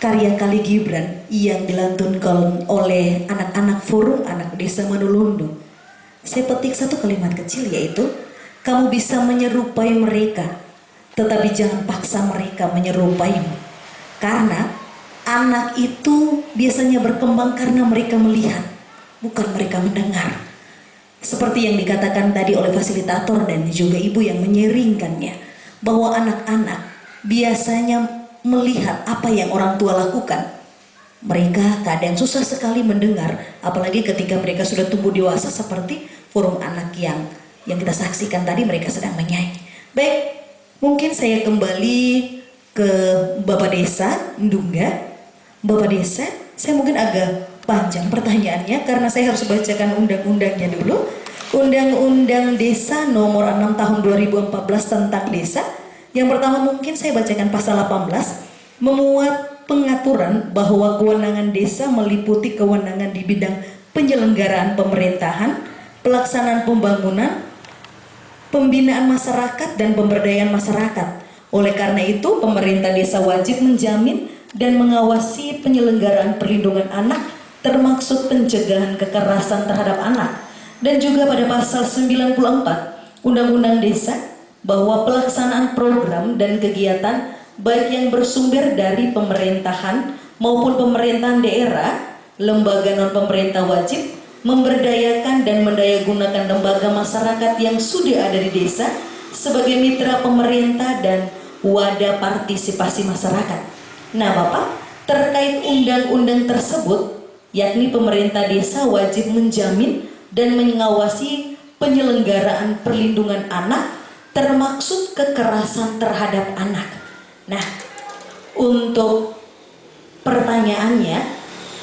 karya Kali Gibran yang dilantunkan oleh anak-anak Forum Anak Desa Manulundo. Saya petik satu kalimat kecil, yaitu kamu bisa menyerupai mereka, tetapi jangan paksa mereka menyerupaimu. Karena anak itu biasanya berkembang karena mereka melihat, bukan mereka mendengar. Seperti yang dikatakan tadi oleh fasilitator dan juga ibu yang menyeringkannya, bahwa anak-anak biasanya melihat apa yang orang tua lakukan. Mereka kadang susah sekali mendengar, apalagi ketika mereka sudah tumbuh dewasa seperti Forum Anak yang kita saksikan tadi, mereka sedang menyanyi. Baik, mungkin saya kembali ke Bapak Desa Ndungga. Bapak Desa, saya mungkin agak panjang pertanyaannya karena saya harus bacakan undang-undangnya dulu. Undang-Undang Desa nomor 6 tahun 2014 tentang desa. Yang pertama mungkin saya bacakan pasal 18, memuat pengaturan bahwa kewenangan desa meliputi kewenangan di bidang penyelenggaraan pemerintahan, pelaksanaan pembangunan, pembinaan masyarakat, dan pemberdayaan masyarakat. Oleh karena itu, pemerintah desa wajib menjamin dan mengawasi penyelenggaraan perlindungan anak, termasuk pencegahan kekerasan terhadap anak. Dan juga pada pasal 94 Undang-Undang Desa, bahwa pelaksanaan program dan kegiatan baik yang bersumber dari pemerintahan maupun pemerintahan daerah, lembaga non-pemerintah wajib memberdayakan dan mendayagunakan lembaga masyarakat yang sudah ada di desa sebagai mitra pemerintah dan wadah partisipasi masyarakat. Nah Bapak, terkait undang-undang tersebut, yakni pemerintah desa wajib menjamin dan mengawasi penyelenggaraan perlindungan anak, termaksud kekerasan terhadap anak. Nah, untuk pertanyaannya,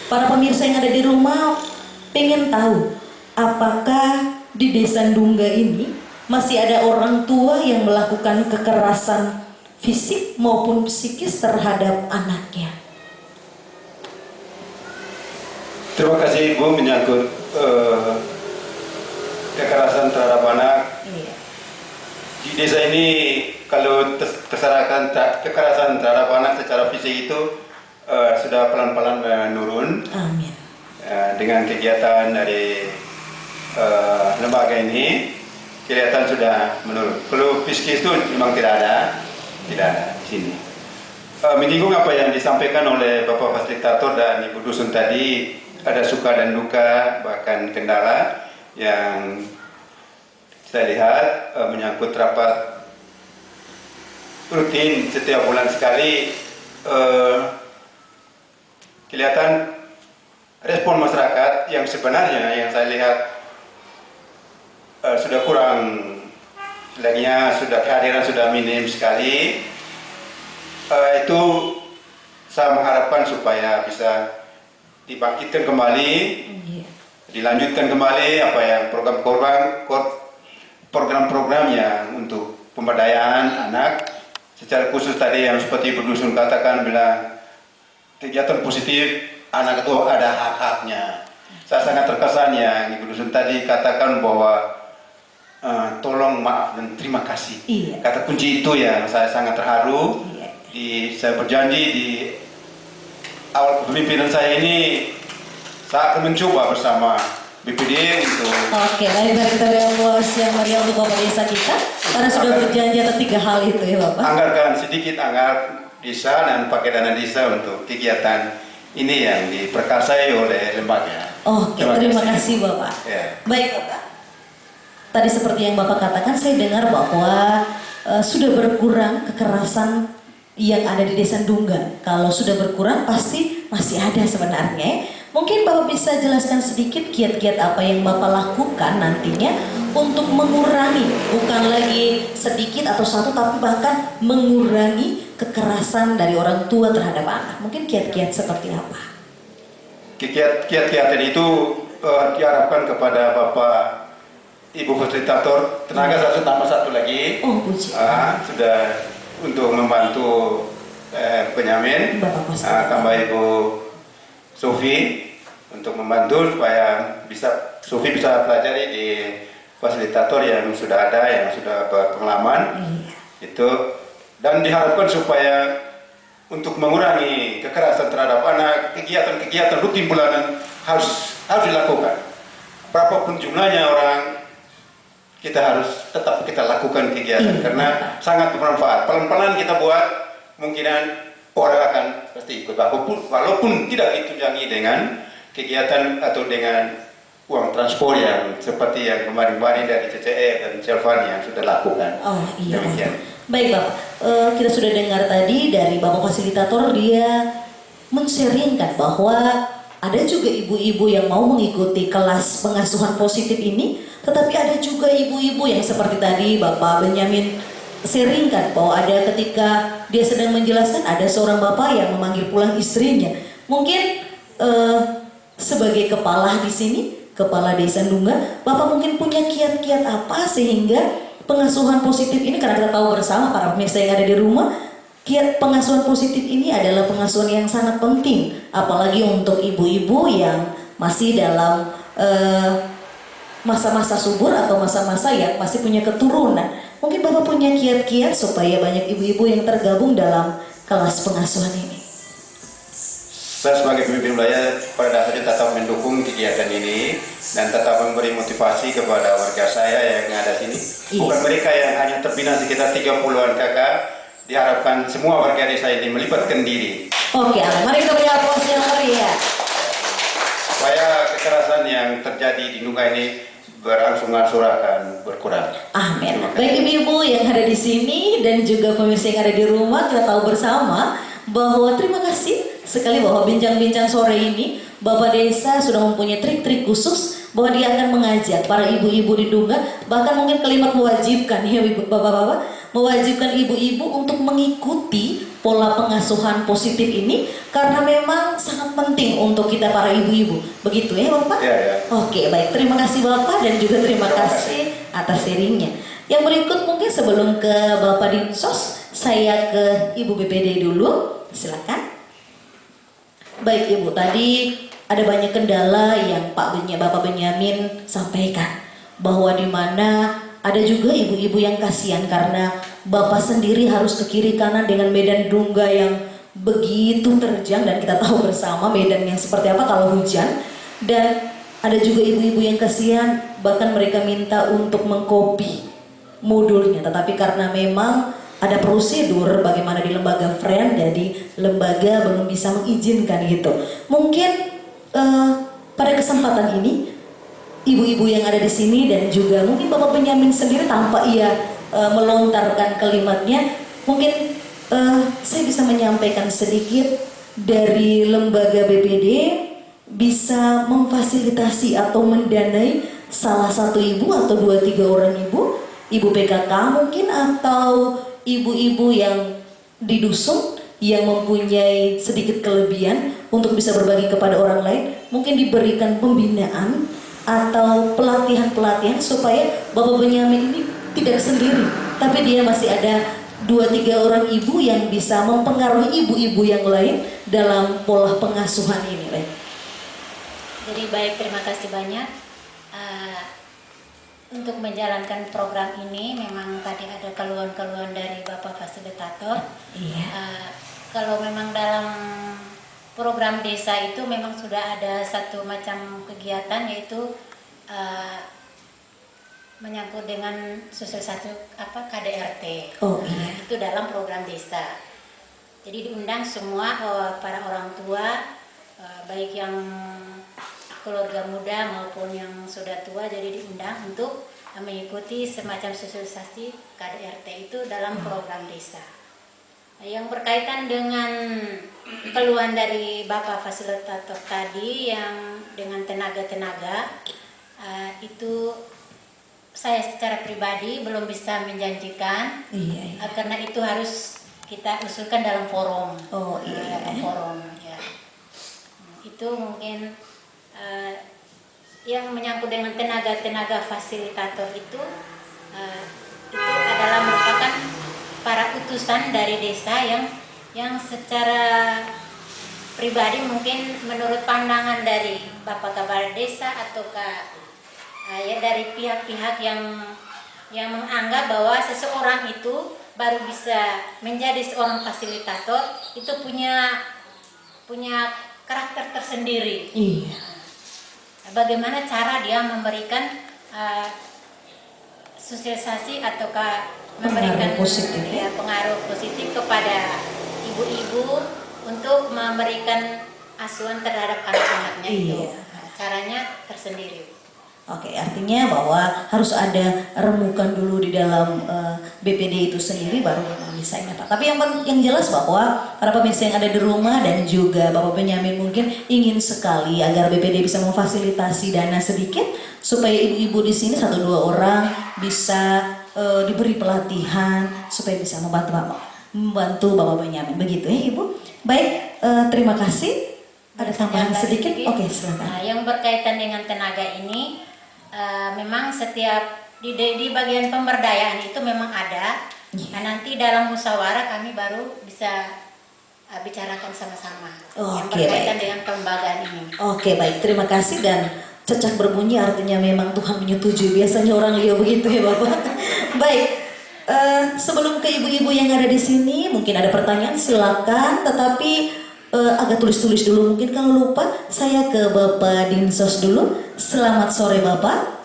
para pemirsa yang ada di rumah pengen tahu, apakah di Desa Ndungga ini masih ada orang tua yang melakukan kekerasan fisik maupun psikis terhadap anaknya? Terima kasih Ibu menyangkut kekerasan terhadap anak. Iya. Di desa ini kalau terserahkan kekerasan terhadap anak secara fisik itu sudah pelan-pelan menurun. Amin. Dengan kegiatan dari lembaga ini kelihatan sudah menurun. Kalau psikis itu memang tidak ada di sini. Menyinggung apa yang disampaikan oleh Bapak Fasilitator dan Ibu Dusun tadi, ada suka dan duka bahkan kendala yang saya lihat menyangkut rapat rutin setiap bulan sekali. Kelihatan respon masyarakat yang sebenarnya yang saya lihat sudah kurang, laginya sudah kehadiran sudah minim sekali. Itu saya mengharapkan supaya bisa dibangkitkan kembali, dilanjutkan kembali apa yang program-program yang untuk pemberdayaan anak, secara khusus tadi yang seperti Ibu Dusun katakan, bilang kegiatan positif anak itu ada hak-haknya. Saya sangat terkesan yang Ibu Dusun tadi katakan bahwa tolong, maaf, dan terima kasih. Iya. Kata kunci itu yang saya sangat terharu. Iya. Saya berjanji di awal kepemimpinan saya ini, saya akan mencoba bersama BPD untuk... Oke, baik, kita beri yang meriah untuk Bapak Desa kita, karena sudah berjanji atas 3 hal itu ya Bapak. Anggarkan sedikit desa dan pakai dana desa untuk kegiatan ini yang diperkasai oleh lembaga. Oke, terima kasih Bapak. Ya. Baik Bapak. Tadi seperti yang Bapak katakan, saya dengar bahwa sudah berkurang kekerasan yang ada di Desa Ndungga. Kalau sudah berkurang pasti masih ada sebenarnya. Mungkin Bapak bisa jelaskan sedikit kiat-kiat apa yang Bapak lakukan nantinya untuk mengurangi, bukan lagi sedikit atau satu, tapi bahkan mengurangi kekerasan dari orang tua terhadap anak. Mungkin kiat-kiat seperti apa? Kiat-kiat itu diharapkan kepada Bapak Ibu Fasilitator, tenaga saya tambah satu lagi. Oh, puji. Sudah untuk membantu penyamin, tambah Ibu Sofi untuk membantu supaya Sofi bisa pelajari di fasilitator yang sudah ada, yang sudah berpengalaman. Itu, dan diharapkan supaya untuk mengurangi kekerasan terhadap anak, kegiatan-kegiatan rutin bulanan harus dilakukan. Berapapun jumlahnya orang, kita harus tetap kita lakukan kegiatan karena sangat bermanfaat. Pelan-pelan kita buat, kemungkinan orang akan pasti ikut. Walaupun tidak ditunjangi dengan kegiatan atau dengan uang transport yang seperti yang kemarin-kemarin dari CCR dan Selvan yang sudah lakukan. Oh iya. Demikian. Baik Bapak, kita sudah dengar tadi dari Bapak fasilitator, dia men-sharingkan bahwa ada juga ibu-ibu yang mau mengikuti kelas pengasuhan positif ini, tetapi ada juga ibu-ibu yang seperti tadi Bapak Benyamin sharingkan bahwa ada ketika dia sedang menjelaskan ada seorang bapak yang memanggil pulang istrinya. Mungkin sebagai kepala di sini, kepala desa Ndungga, Bapak mungkin punya kiat-kiat apa sehingga pengasuhan positif ini, karena kita tahu bersama para pemirsa yang ada di rumah, kiat pengasuhan positif ini adalah pengasuhan yang sangat penting, apalagi untuk ibu-ibu yang masih dalam masa-masa subur atau masa-masa yang masih punya keturunan. Mungkin Bapak punya kiat-kiat supaya banyak ibu-ibu yang tergabung dalam kelas pengasuhan ini. Saya sebagai pemimpin wilayah pada dasarnya tetap mendukung kegiatan ini dan tetap memberi motivasi kepada warga saya yang ada sini. Bukan mereka yang hanya terbina sekitar 30-an kakak, diharapkan semua warga desa ini melibatkan diri. Oke, mari kita beri aplaus yang meriah. Supaya kekerasan yang terjadi di Ndungga ini berangsur-angsur akan berkurang. Amin. Baik ibu-ibu yang ada di sini dan juga pemirsa yang ada di rumah, kita tahu bersama bahwa terima kasih sekali bahwa bincang-bincang sore ini Bapak Desa sudah mempunyai trik-trik khusus bahwa dia akan mengajak para ibu-ibu di Ndungga, bahkan mungkin kalimat mewajibkan ya bapak-bapak, mewajibkan ibu-ibu untuk mengikuti pola pengasuhan positif ini karena memang sangat penting untuk kita para ibu-ibu. Begitu ya Bapak? Ya, ya. Oke, baik. Terima kasih Bapak dan juga terima kasih atas sharingnya. Yang berikut mungkin sebelum ke Bapak Dinsos, saya ke Ibu BPD dulu. Silakan. Baik Ibu, tadi ada banyak kendala yang Bapak Benyamin sampaikan bahwa di mana ada juga ibu-ibu yang kasihan karena Bapak sendiri harus ke kiri kanan dengan medan Ndungga yang begitu terjang dan kita tahu bersama medan yang seperti apa kalau hujan. Dan ada juga ibu-ibu yang kasihan bahkan mereka minta untuk mengcopy modulnya, tetapi karena memang ada prosedur bagaimana di lembaga friend, jadi lembaga belum bisa mengizinkan gitu. Mungkin pada kesempatan ini ibu-ibu yang ada di sini dan juga mungkin Bapak Benyamin sendiri tanpa ia melontarkan kalimatnya, mungkin saya bisa menyampaikan sedikit dari lembaga BPD bisa memfasilitasi atau mendanai salah satu ibu atau 2-3 orang ibu PKK mungkin, atau ibu-ibu yang di dusun yang mempunyai sedikit kelebihan untuk bisa berbagi kepada orang lain, mungkin diberikan pembinaan atau pelatihan-pelatihan supaya Bapak Benyamin ini tidak sendiri, tapi dia masih ada 2-3 orang ibu yang bisa mempengaruhi ibu-ibu yang lain dalam pola pengasuhan ini. Jadi baik, terima kasih banyak. Untuk menjalankan program ini memang tadi ada keluhan-keluhan dari Bapak Fasilitator. Iya. Kalau memang dalam program desa itu memang sudah ada satu macam kegiatan yaitu menyangkut dengan sosialisasi KDRT. Oh iya. Itu dalam program desa. Jadi diundang semua para orang tua, baik yang keluarga muda maupun yang sudah tua, jadi diundang untuk mengikuti semacam sosialisasi KDRT itu dalam program desa. Yang berkaitan dengan keluhan dari Bapak Fasilitator tadi yang dengan tenaga-tenaga, itu saya secara pribadi belum bisa menjanjikan. Iya. Karena itu harus kita usulkan dalam forum. Oh iya. Dalam forum ya. Itu mungkin yang menyangkut dengan tenaga-tenaga fasilitator itu adalah merupakan para utusan dari desa yang secara pribadi mungkin menurut pandangan dari Bapak Kepala Desa ataukah ya dari pihak-pihak yang menganggap bahwa seseorang itu baru bisa menjadi seorang fasilitator itu punya karakter tersendiri. Iya. Bagaimana cara dia memberikan sosialisasi ataukah memberikan Pengaruh positif, ya? pengaruh positif kepada ibu-ibu untuk memberikan asuhan terhadap anak-anaknya itu. Iya. Caranya tersendiri. Oke, artinya bahwa harus ada remukan dulu di dalam BPD itu sendiri baru bisa ini Pak. Tapi yang jelas bahwa para pemirsa yang ada di rumah dan juga Bapak Benyamin mungkin ingin sekali agar BPD bisa memfasilitasi dana sedikit supaya ibu-ibu di sini 1-2 orang bisa diberi pelatihan supaya bisa membantu Bapak Benyamin. Begitu ya Ibu. Baik, terima kasih. Ada tambahan sedikit? Oke, silakan. Nah, yang berkaitan dengan tenaga ini, memang setiap di bagian pemberdayaan itu memang ada. Nah, nanti dalam musyawarah kami baru bisa bicarakan sama-sama yang Oke, berkaitan baik. dengan kelembagaan ini. Oke, baik. Terima kasih dan cecak berbunyi artinya memang Tuhan menyetujui. Biasanya orang lihat begitu ya Bapak. Baik. Sebelum ke ibu-ibu yang ada di sini, mungkin ada pertanyaan silakan. Tetapi agak tulis-tulis dulu mungkin kalau lupa. Saya ke Bapak Dinsos dulu. Selamat sore Bapak.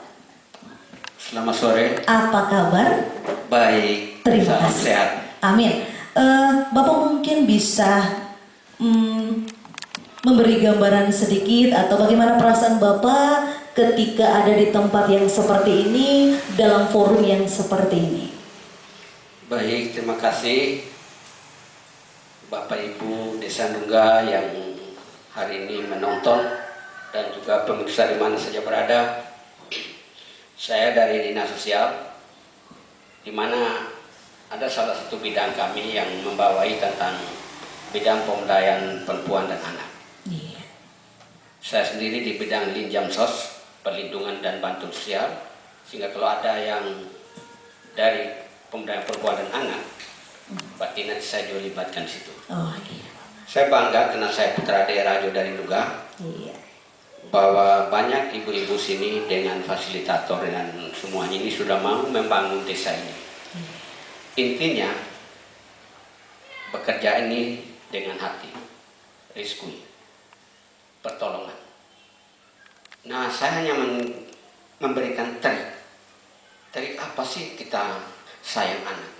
Selamat sore. Apa kabar? Baik. Terima Salam kasih. sehat. Amin. Bapak mungkin bisa memberi gambaran sedikit atau bagaimana perasaan Bapak ketika ada di tempat yang seperti ini, dalam forum yang seperti ini. Baik, terima kasih Bapak Ibu Desa Nungga yang hari ini menonton dan juga pemirsa di mana saja berada. Saya dari Dinas Sosial, di mana ada salah satu bidang kami yang membawai tentang bidang pemberdayaan perempuan dan anak. Iya. Saya sendiri di bidang Linjamsos, perlindungan dan bantuan sosial, sehingga kalau ada yang dari pemberdayaan perempuan dan anak, berarti nanti saya juga libatkan di situ. Oh iya. Saya bangga karena saya putra daerah Rajo dari Nungga, Iya. bahwa banyak ibu-ibu sini dengan fasilitator dan semuanya ini sudah mau membangun desa ini. Intinya bekerja ini dengan hati, rizki, pertolongan. Nah, saya hanya memberikan trik. Trik apa sih kita sayang anak?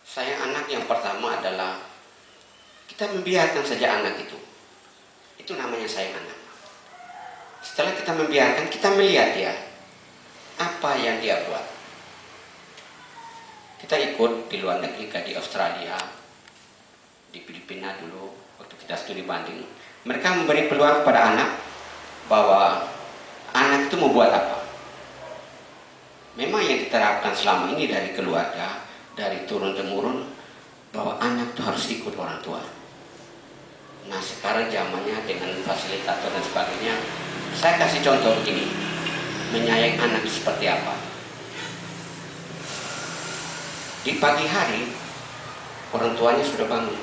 Sayang anak yang pertama adalah kita membiarkan saja anak itu. Itu namanya sayang anak. Setelah kita membiarkan, kita melihat dia. Apa yang dia buat. Kita ikut di luar negeri, kayak di Australia, di Filipina dulu, waktu kita studi banding. Mereka memberi peluang kepada anak, bahwa anak itu mau buat apa. Memang yang diterapkan selama ini dari keluarga, dari turun-temurun, bahwa anak itu harus ikut orang tua. Nah, sekarang zamannya dengan fasilitator dan sebagainya, saya kasih contoh begini, menyayangi anak seperti apa. Di pagi hari, orang tuanya sudah bangun,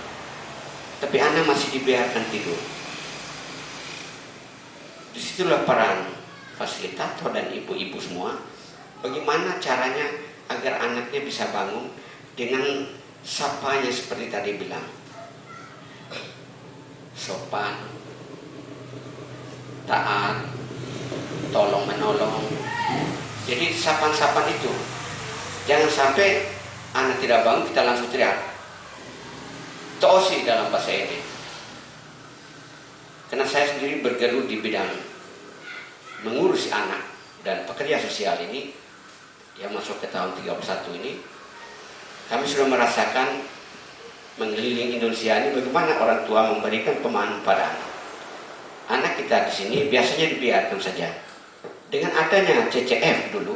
tapi anak masih dibiarkan tidur. Disitulah peran fasilitator dan ibu-ibu semua, bagaimana caranya agar anaknya bisa bangun dengan sapanya seperti tadi bilang. Sopan, taat, tolong menolong. Jadi sapan-sapan itu jangan sampai anak tidak bangun kita langsung teriak. Tosi dalam bahasa ini. Karena saya sendiri bergelut di bidang mengurus anak dan pekerja sosial ini yang masuk ke tahun 31 ini, kami sudah merasakan mengelilingi Indonesia ini bagaimana orang tua memberikan pemahaman pada anak. Anak kita di sini biasanya dibiarkan saja. Dengan adanya CCF dulu,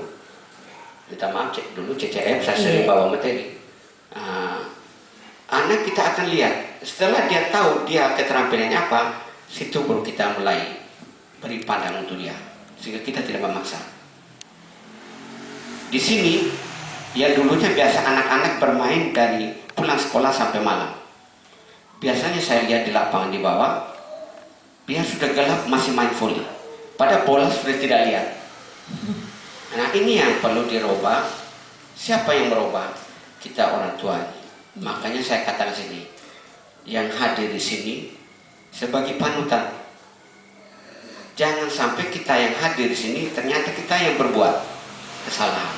minta maaf dulu CCF, saya sering bawa materi. Anak kita akan lihat, setelah dia tahu dia keterampilannya apa, situ baru kita mulai beri pandang untuk dia, sehingga kita tidak memaksa. Di sini, ya dulunya biasa anak-anak bermain dari pulang sekolah sampai malam. Biasanya saya lihat di lapangan di bawah, dia sudah gelap masih main volley. Pada bola sudah tidak lihat. Nah, ini yang perlu dirubah Siapa yang merubah? Kita orang tua. Makanya saya katakan sini, yang hadir di sini sebagai panutan. Jangan sampai kita yang hadir di sini ternyata kita yang berbuat kesalahan.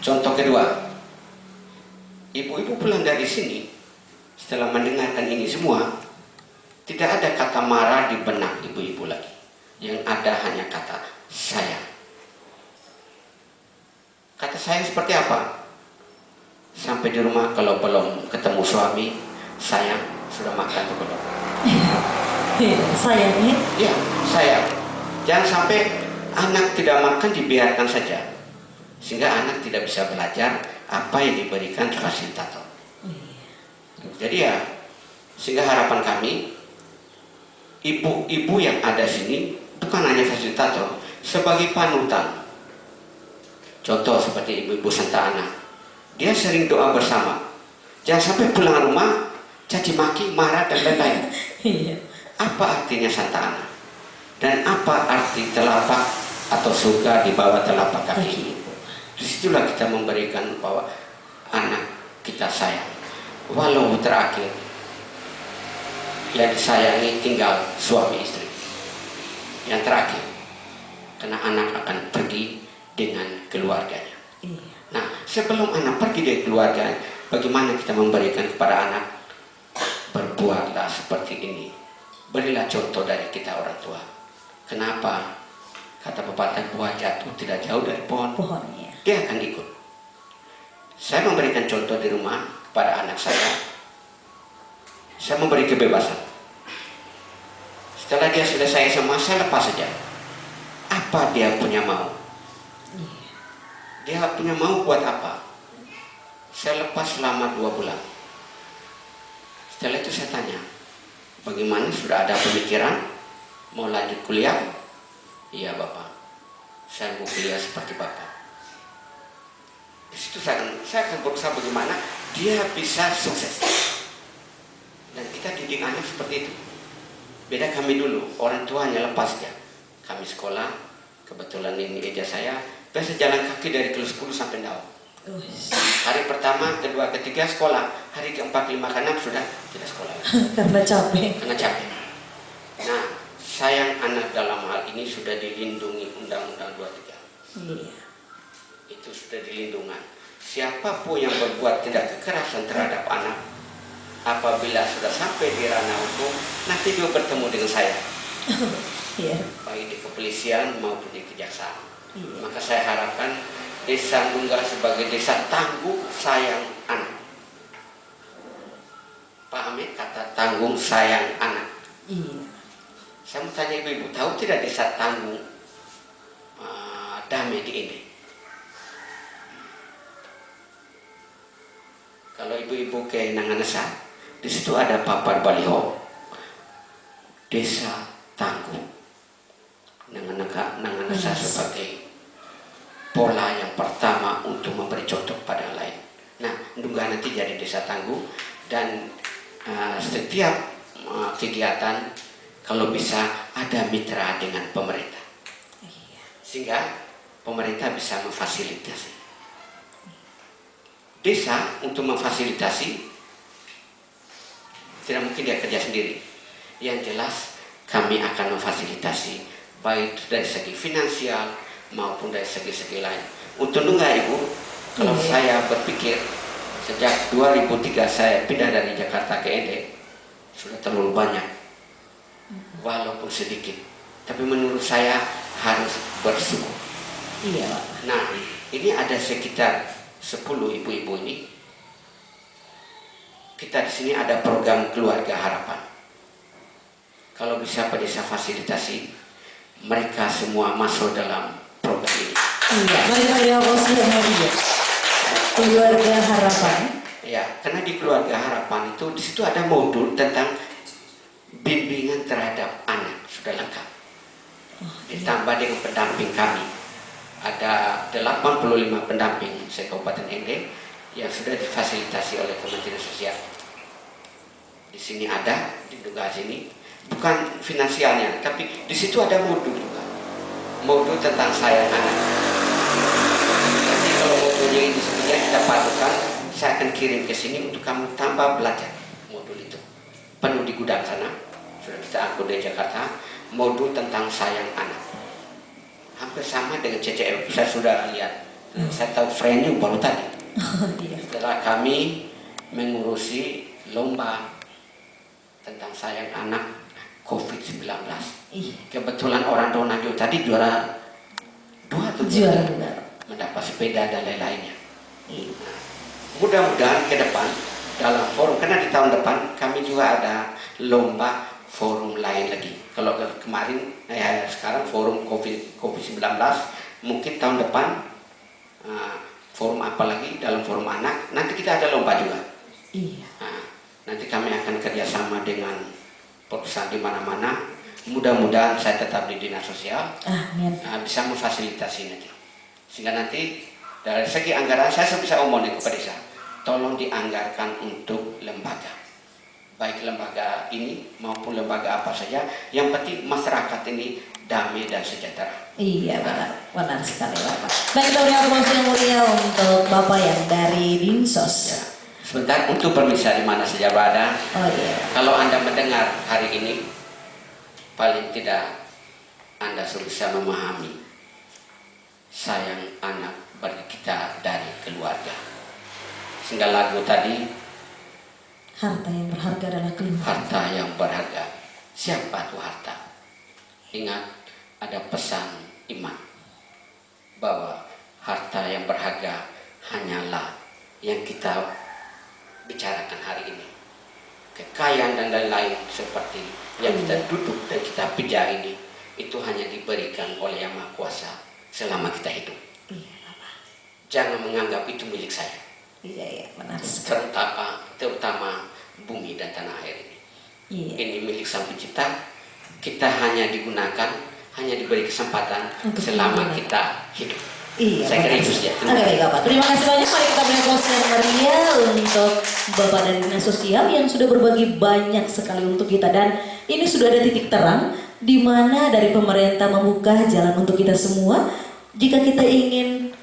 Contoh kedua, ibu-ibu pulang dari sini setelah mendengarkan ini semua, tidak ada kata marah di benak ibu-ibu lagi. Yang ada hanya kata sayang. Kata sayang seperti apa? Sampai di rumah kalau belum ketemu suami, sayang sudah makan atau belum? Sayangnya. Ya, sayang. Jangan sampai anak tidak makan dibiarkan saja, sehingga anak tidak bisa belajar apa yang diberikan fasilitator. Jadi ya, sehingga harapan kami, ibu-ibu yang ada sini bukan hanya fasilitator, sebagai panutan. Contoh seperti ibu-ibu Santa Ana, dia sering doa bersama. Jangan sampai pulang rumah caci maki, marah dan lain-lain. Apa artinya Santa Ana? Dan apa arti telapak atau surga di bawah telapak kaki? Disitulah kita memberikan bahwa anak kita sayang. Walau terakhir yang disayangi tinggal suami istri. Yang terakhir, karena anak akan pergi dengan keluarganya. Nah, sebelum anak pergi dari keluarga, bagaimana kita memberikan kepada anak? Berbuatlah seperti ini. Berilah contoh dari kita orang tua. Kenapa? Kata pepatah, buah jatuh tidak jauh dari pohon. Dia akan ikut. Saya memberikan contoh di rumah kepada anak saya. Saya memberi kebebasan. Setelah dia selesai SMA, saya lepas saja. Apa dia punya mau? Dia punya mau buat apa? Saya lepas selama 2 bulan. Setelah itu saya tanya, bagaimana, sudah ada pemikiran mau lanjut kuliah? Iya Bapak, saya mau kuliah seperti Bapak. Di situ saya akan berusaha bagaimana dia bisa sukses. Dan kita didik anak seperti itu. Beda kami dulu, orang tua hanya lepas ya. Kami sekolah, kebetulan ini eja saya, biasa jalan kaki dari kelas 10 sampai Ndau. Hari pertama, kedua, ketiga sekolah. Hari keempat, 5, 6 sudah tidak sekolah lagi. Karena capek. Karena capek. Nah, sayang anak dalam hal ini sudah dilindungi Undang-Undang 23. Iya. Itu sudah dilindungi. Siapapun yang berbuat tindak kekerasan terhadap anak, apabila sudah sampai di ranah hukum, nanti dia bertemu dengan saya. Iya. Baik di kepolisian maupun di kejaksaan. Iya. Maka saya harapkan Desa Nunggal sebagai desa tangguh sayang anak. Paham ya kata tanggung sayang anak? Iya. Saya mau tanya ibu-ibu, tahu tidak desa tangguh damai di ini? Kalau ibu-ibu ke Nanganesa, di situ ada papar baliho, desa tangguh. Nanganesa sebagai pola yang pertama untuk memberi contoh pada yang lain. Nah, Ndungga nanti jadi desa tangguh dan setiap kegiatan kalau bisa ada mitra dengan pemerintah, sehingga pemerintah bisa memfasilitasi. Desa untuk memfasilitasi tidak mungkin dia kerja sendiri. Yang jelas kami akan memfasilitasi baik dari segi finansial maupun dari segi-segi lain. Untuk Ndungga Ibu, kalau saya berpikir sejak 2003 saya pindah dari Jakarta ke Ede, sudah terlalu banyak, walaupun sedikit. Tapi menurut saya harus bersyukur. Iya. Nah, ini ada sekitar 10 ibu-ibu ini. Kita di sini ada program Keluarga Harapan. Kalau bisa desa fasilitasi, mereka semua masuk dalam program ini. Iya, mari dia. Keluarga Harapan. Ya, karena di Keluarga Harapan itu di situ ada modul tentang bimbingan terhadap anak, sudah lengkap. Ditambah dengan pendamping kami. Ada 85 pendamping se-Kabupaten Ende yang sudah difasilitasi oleh Kementerian Sosial. Di sini ada, di Ndungga sini, bukan finansialnya, tapi di situ ada modul juga. Modul tentang sayang anak. Jadi kalau modulnya ini kemudian kita padukan, saya akan kirim ke sini untuk kamu tambah belajar modul itu. Penuh di gudang sana, sudah kita angkut dari Jakarta, modul tentang sayang anak. Hampir sama dengan CCL, saya sudah lihat. Saya tahu friendnya baru tadi. Setelah kami mengurusi lomba tentang sayang anak COVID-19. Kebetulan orang Donajo tadi juara 2 tuh. Juara 2. Mendapat sepeda dan lain-lainnya. Mudah-mudahan ke depan dalam forum, karena di tahun depan kami juga ada lomba forum lain lagi. Kalau kemarin, sekarang forum COVID-19, mungkin tahun depan forum apa lagi dalam forum anak, nanti kita ada lomba juga. Nanti kami akan kerjasama dengan perusahaan di mana-mana. Mudah-mudahan saya tetap di dinas sosial, bisa memfasilitasi nanti. Sehingga nanti dari segi anggaran saya bisa omong ke desa, tolong dianggarkan untuk lembaga, baik lembaga ini maupun lembaga apa saja. Yang penting masyarakat ini damai dan sejahtera. Iya, benar sekali Bapak. Baik, kita berikan promosi yang mulia untuk Bapak yang dari Dinsos. Ya. Sebentar, untuk pemirsa di mana saja berada. Kalau Anda mendengar hari ini, paling tidak Anda sudah bisa memahami sayang anak bagi kita dari keluarga. Sehingga lagu tadi, harta yang berharga adalah keluarga. Harta yang berharga. Siapa itu harta? Ingat, ada pesan iman bahwa harta yang berharga hanyalah yang kita bicarakan hari ini. Kekayaan dan lain-lain seperti yang kita duduk dan kita pijak ini, itu hanya diberikan oleh Yang Maha Kuasa selama kita hidup. Jangan menganggap itu milik saya. Benar. Terutama bumi dan tanah air ini. Ini milik Sang Pencipta. Kita hanya digunakan, hanya diberi kesempatan selama kita hidup. Saya kira itu saja. Baik Bapak. Terima kasih banyak. Mari kita beri aplaus yang meriah untuk Bapak dari Dinas Sosial yang sudah berbagi banyak sekali untuk kita, dan ini sudah ada titik terang di mana dari pemerintah membuka jalan untuk kita semua. Jika kita ingin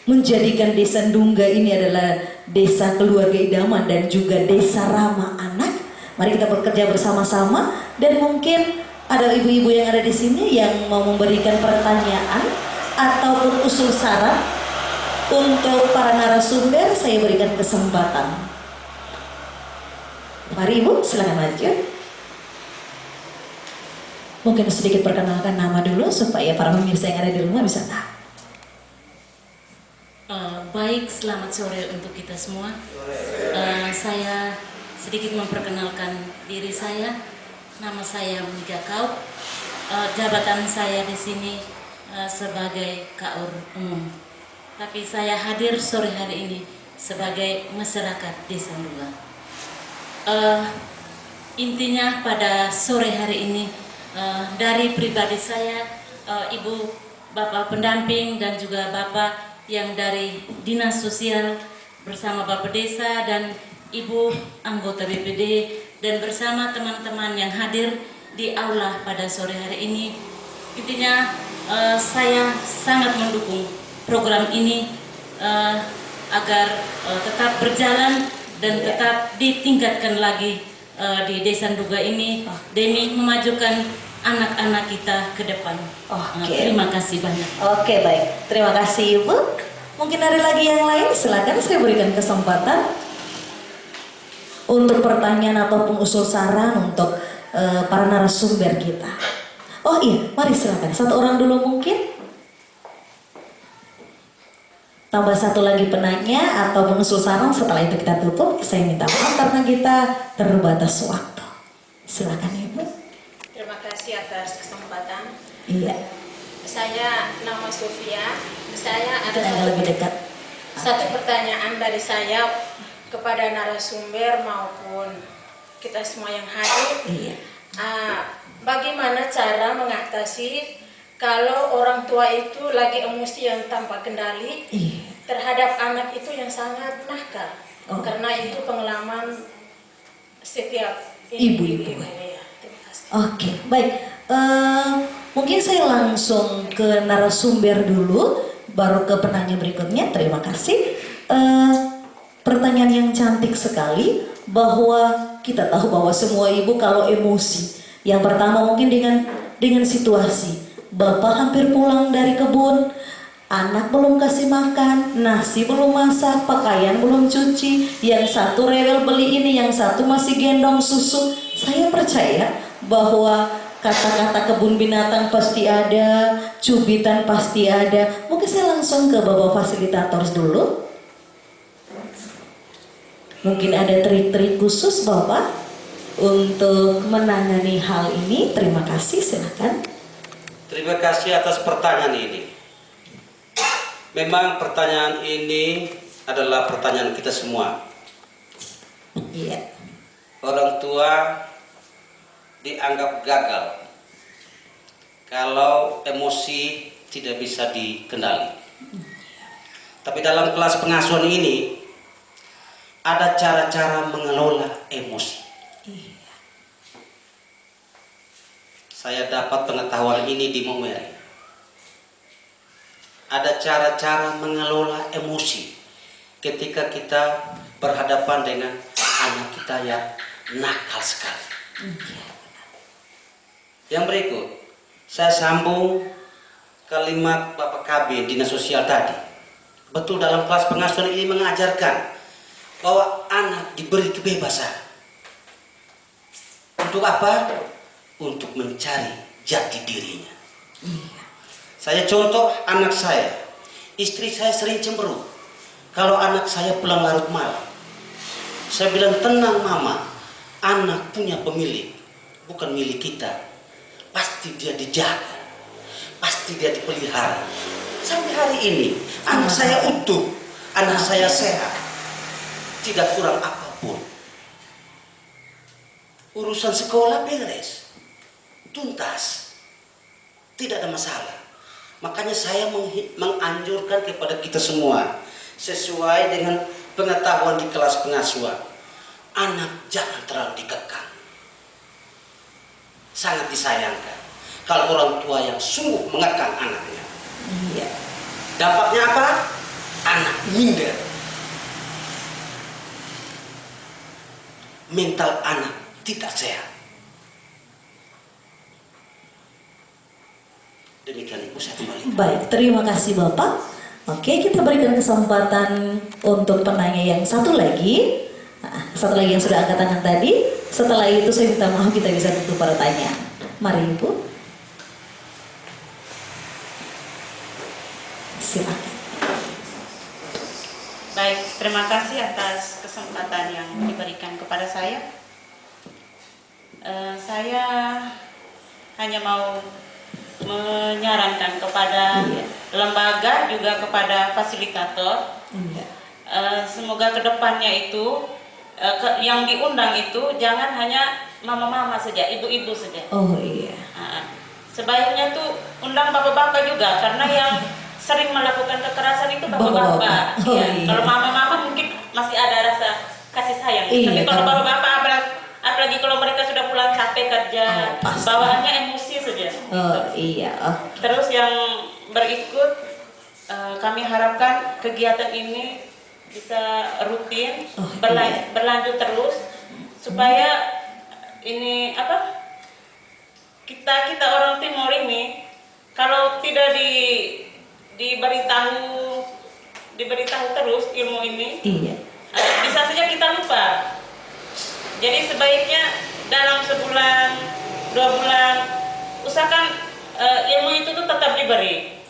menjadikan Desa Ndungga ini adalah desa keluarga idaman dan juga desa ramah anak, mari kita bekerja bersama-sama. Dan mungkin ada ibu-ibu yang ada di sini yang mau memberikan pertanyaan ataupun usul saran untuk para narasumber, saya berikan kesempatan. Mari Ibu, silakan maju. Mungkin sedikit perkenalkan nama dulu supaya para pemirsa yang ada di rumah bisa tahu. Baik, selamat sore untuk kita semua. Saya sedikit memperkenalkan diri saya. Nama saya Mika Kaup. Jabatan saya di sini sebagai KAUR umum. Tapi saya hadir sore hari ini sebagai masyarakat Desa Ndungga. Intinya pada sore hari ini dari pribadi saya, Ibu, Bapak pendamping dan juga Bapak yang dari Dinas Sosial bersama Bapak Desa dan Ibu anggota BPD dan bersama teman-teman yang hadir di aula pada sore hari ini. Intinya saya sangat mendukung program ini agar tetap berjalan dan tetap ditingkatkan lagi di Desa Ndungga ini demi memajukan anak-anak kita ke depan. Terima kasih banyak. Baik. Terima kasih Ibu. Mungkin ada lagi yang lain, silakan saya berikan kesempatan untuk pertanyaan ataupun usul saran untuk para narasumber kita. Oh iya, mari silakan. Satu orang dulu mungkin. Tambah satu lagi penanya atau pengusul saran, setelah itu kita tutup. Saya minta maaf karena kita terbatas waktu. Silakan Ibu. Terima kasih atas kesempatan. Iya. Saya nama Sofia. Saya ada lebih dekat. Satu pertanyaan dari saya kepada narasumber maupun kita semua yang hadir. Iya. Bagaimana cara mengatasi kalau orang tua itu lagi emosi yang tanpa kendali terhadap anak itu yang sangat nakal? Karena itu pengalaman setiap ibu-ibu. Ya, terima kasih. Baik. Mungkin saya langsung ke narasumber dulu baru ke penanya berikutnya. Terima kasih. Pertanyaan yang cantik sekali, bahwa kita tahu bahwa semua ibu kalau emosi, yang pertama mungkin dengan situasi, bapak hampir pulang dari kebun, anak belum kasih makan, nasi belum masak, pakaian belum cuci, yang satu rewel beli ini, yang satu masih gendong susu. Saya percaya bahwa kata-kata kebun binatang pasti ada, cubitan pasti ada. Mungkin saya langsung ke bapak fasilitator dulu. Mungkin ada trik-trik khusus bapak untuk menangani hal ini. Terima kasih, silakan. Terima kasih atas pertanyaan ini. Memang pertanyaan ini adalah pertanyaan kita semua. Iya. Orang tua dianggap gagal kalau emosi tidak bisa dikendali. Tapi dalam kelas pengasuhan ini ada cara-cara mengelola emosi. Saya dapat pengetahuan ini di Momeri. Ada cara-cara mengelola emosi ketika kita berhadapan dengan anak kita yang nakal sekali. Yang berikut, saya sambung kalimat Bapak KB Dinas Sosial tadi. Betul, dalam kelas pengasuhan ini mengajarkan bahwa anak diberi kebebasan. Untuk apa? Untuk mencari jati dirinya. Saya contoh anak saya. Istri saya sering cemberut kalau anak saya pulang larut malam. Saya bilang, tenang mama, anak punya pemilik, bukan milik kita. Pasti dia dijaga, pasti dia dipelihara. Sampai hari ini anak saya utuh, anak saya sehat, tidak kurang apapun. Urusan sekolah beres, tuntas, tidak ada masalah. Makanya saya menganjurkan kepada kita semua, sesuai dengan pengetahuan di kelas pengasuhan, anak jangan terlalu dikekang. Sangat disayangkan kalau orang tua yang sungguh mengekang anaknya. Iya. Dampaknya apa? Anak minder. Mental anak tidak sehat. Demikian Ibu, saya kembali. Baik, terima kasih Bapak. Oke, kita berikan kesempatan untuk penanya yang satu lagi. Satu lagi yang sudah angkat tangan tadi. Setelah itu saya minta maaf, kita bisa tutup pertanyaan. Mari Ibu. Silakan. Baik, terima kasih atas kesempatan yang diberikan kepada saya. Saya hanya mau menyarankan kepada lembaga, juga kepada fasilitator, semoga kedepannya itu yang diundang itu jangan hanya mama-mama saja, ibu-ibu saja. Oh iya. Sebaiknya tuh undang bapak-bapak juga, karena yang sering melakukan kekerasan itu bapak-bapak. Oh, Ya. iya. Kalau mama-mama mungkin masih ada rasa kasih sayang. Iya, Tapi kalau kan. bapak-bapak, apalagi kalau mereka sudah pulang capek kerja, pasti. bawaannya emosi saja. Oh iya. Terus yang berikut, kami harapkan kegiatan ini bisa rutin, berlanjut terus, supaya ini kita orang Timor ini kalau tidak diberitahu terus ilmu ini, bisa saja kita lupa. Jadi sebaiknya dalam sebulan, 2 bulan, usahakan ilmu itu tuh tetap diberi,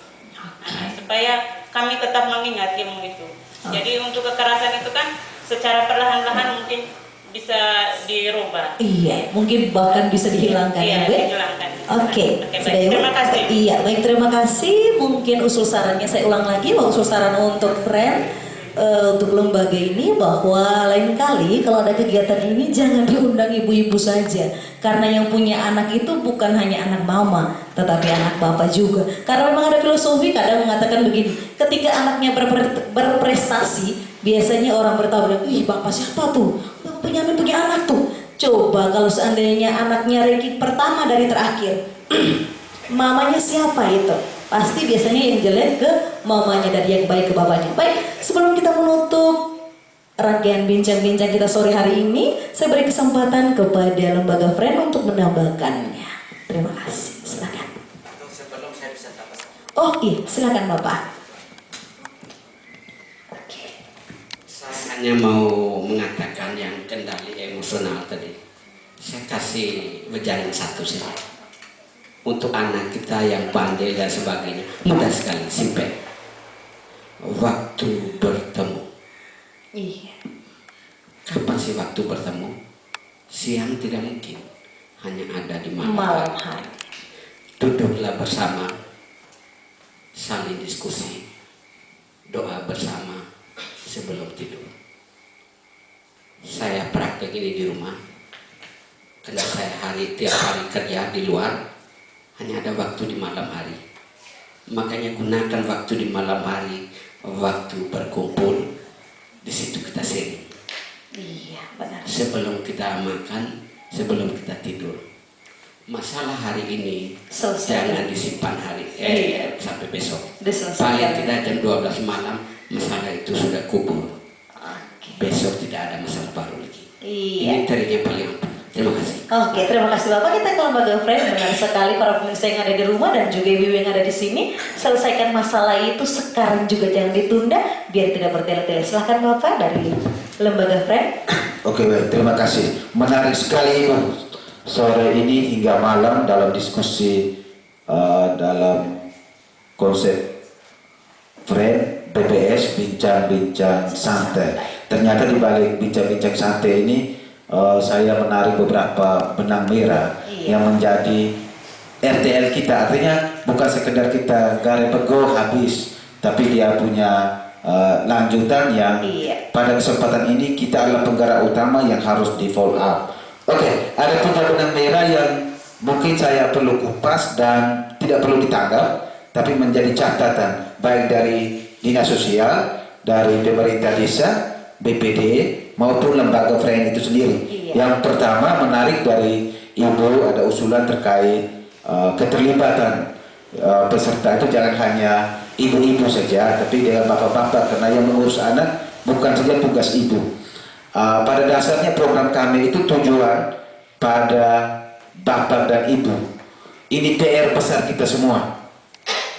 supaya kami tetap mengingat ilmu itu. Jadi untuk kekerasan itu kan secara perlahan-lahan mungkin bisa dirubah. Iya, mungkin bahkan bisa dihilangkan Iya, ya, Bu? dihilangkan. Oke, Baik, terima kasih. Iya, baik, terima kasih. Mungkin usul sarannya saya ulang lagi, usul saran untuk friend, untuk lembaga ini, bahwa lain kali kalau ada kegiatan ini jangan diundang ibu-ibu saja, karena yang punya anak itu bukan hanya anak mama, tetapi anak bapak juga. Karena memang ada filosofi kadang mengatakan begini, ketika anaknya berprestasi, biasanya orang bertahu, ih bapak siapa tuh? Bapak Benyamin punya anak tuh. Coba kalau seandainya anaknya ranking pertama dari terakhir, mamanya siapa itu? Pasti biasanya yang jelek ke mamanya dan yang baik ke bapaknya. Baik, sebelum kita menutup rangkaian bincang-bincang kita sore hari ini, saya beri kesempatan kepada lembaga Friend untuk menambahkannya. Terima kasih, silakan. Sebelum saya bisa dapat. Oh iya, silakan Bapak. Saya hanya mau mengatakan yang kendali emosional tadi. Saya kasih wejangan satu saja. Untuk anak kita yang pandai dan sebagainya, mudah sekali, simpel. Waktu bertemu. Iya. Kapan sih waktu bertemu? Siang tidak mungkin, hanya ada di malam hari. Duduklah bersama, saling diskusi, doa bersama sebelum tidur. Saya praktek ini di rumah, karena saya tiap hari kerja di luar, hanya ada waktu di malam hari. Makanya gunakan waktu di malam hari, waktu berkumpul, di situ kita sharing. Iya, benar. Sebelum kita makan, sebelum kita tidur. Masalah hari ini jangan disimpan sampai besok. Paling tidak jam 12 malam masalah itu sudah kubur. Besok tidak ada masalah baru lagi. Ini tadi yang paling penting. Terima kasih. Oke, terima kasih Bapak. Kita ke lembaga Friend, benar sekali para pemirsa yang ada di rumah dan juga ibu-ibu yang ada di sini. Selesaikan masalah itu sekarang juga, jangan ditunda biar tidak bertele-tele. Silahkan Bapak dari lembaga Friend. Oke, baik, terima kasih. Menarik sekali Ibu sore ini hingga malam dalam diskusi dalam konsep Friend BBS, bincang-bincang santai. Ternyata di balik bincang-bincang santai ini saya menarik beberapa benang merah yang menjadi RTL kita. Artinya bukan sekedar kita garek pego habis, tapi dia punya lanjutan yang pada kesempatan ini kita adalah penggerak utama yang harus di follow up. Oke, ada 3 benang merah yang mungkin saya perlu kupas dan tidak perlu ditanggap, tapi menjadi catatan baik dari dinas sosial, dari pemerintah desa, BPD maupun lembaga Friend itu sendiri. Yang pertama, menarik dari Ibu ada usulan terkait keterlibatan peserta itu jangan hanya ibu-ibu saja, tapi dengan bapak-bapak, karena yang mengurus anak bukan saja tugas ibu. Pada dasarnya program kami itu tujuan pada bapak dan ibu. Ini PR besar kita semua.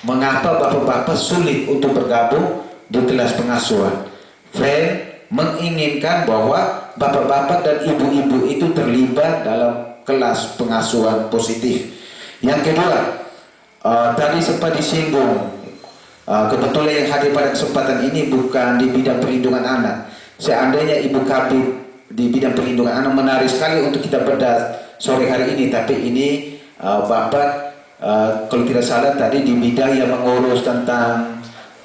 Mengapa bapak-bapak sulit untuk bergabung di kelas pengasuhan? Friend menginginkan bahwa bapak-bapak dan ibu-ibu itu terlibat dalam kelas pengasuhan positif. Yang kedua, tadi sempat disinggung, kebetulan yang hadir pada kesempatan ini bukan di bidang perlindungan anak. Seandainya Ibu Kabid di bidang perlindungan anak, menarik sekali untuk kita bedah sore hari ini. Tapi ini Bapak kalau tidak salah tadi di bidang yang mengurus tentang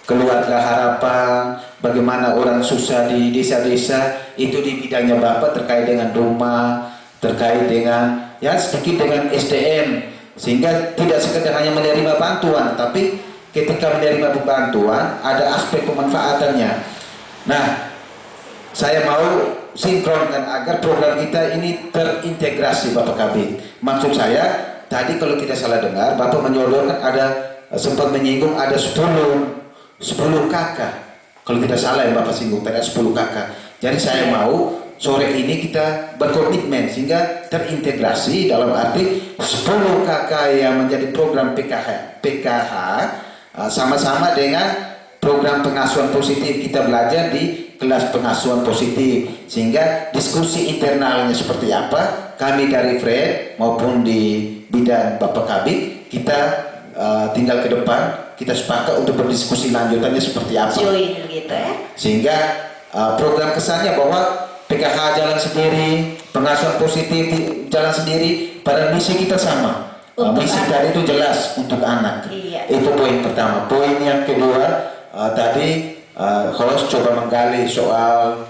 keluarga harapan, bagaimana orang susah di desa-desa, itu di bidangnya Bapak terkait dengan rumah, terkait dengan ya sedikit dengan SDM, sehingga tidak sekedar hanya menerima bantuan, tapi ketika menerima bantuan ada aspek pemanfaatannya. Nah, saya mau sinkronkan agar program kita ini terintegrasi Bapak Kabid. Maksud saya tadi kalau tidak salah dengar Bapak menyodorkan ada sempat menyinggung ada 10 kakak. Kalau tidak salah yang Bapak singgung tadi 10 kakak. Jadi saya mau sore ini kita berkomitmen sehingga terintegrasi dalam arti 10 kakak yang menjadi program PKH sama-sama dengan program pengasuhan positif. Kita belajar di kelas pengasuhan positif sehingga diskusi internalnya seperti apa, kami dari Friend maupun di bidang Bapak Kabid kita tinggal ke depan kita sepakat untuk berdiskusi lanjutannya seperti apa. Join gitu ya. Sehingga program kesannya bahwa PKH jalan sendiri, pengasuhan positif jalan sendiri, pada misi kita sama. Misi tadi itu jelas untuk anak. Itu poin pertama. Poin yang kedua tadi host coba menggali soal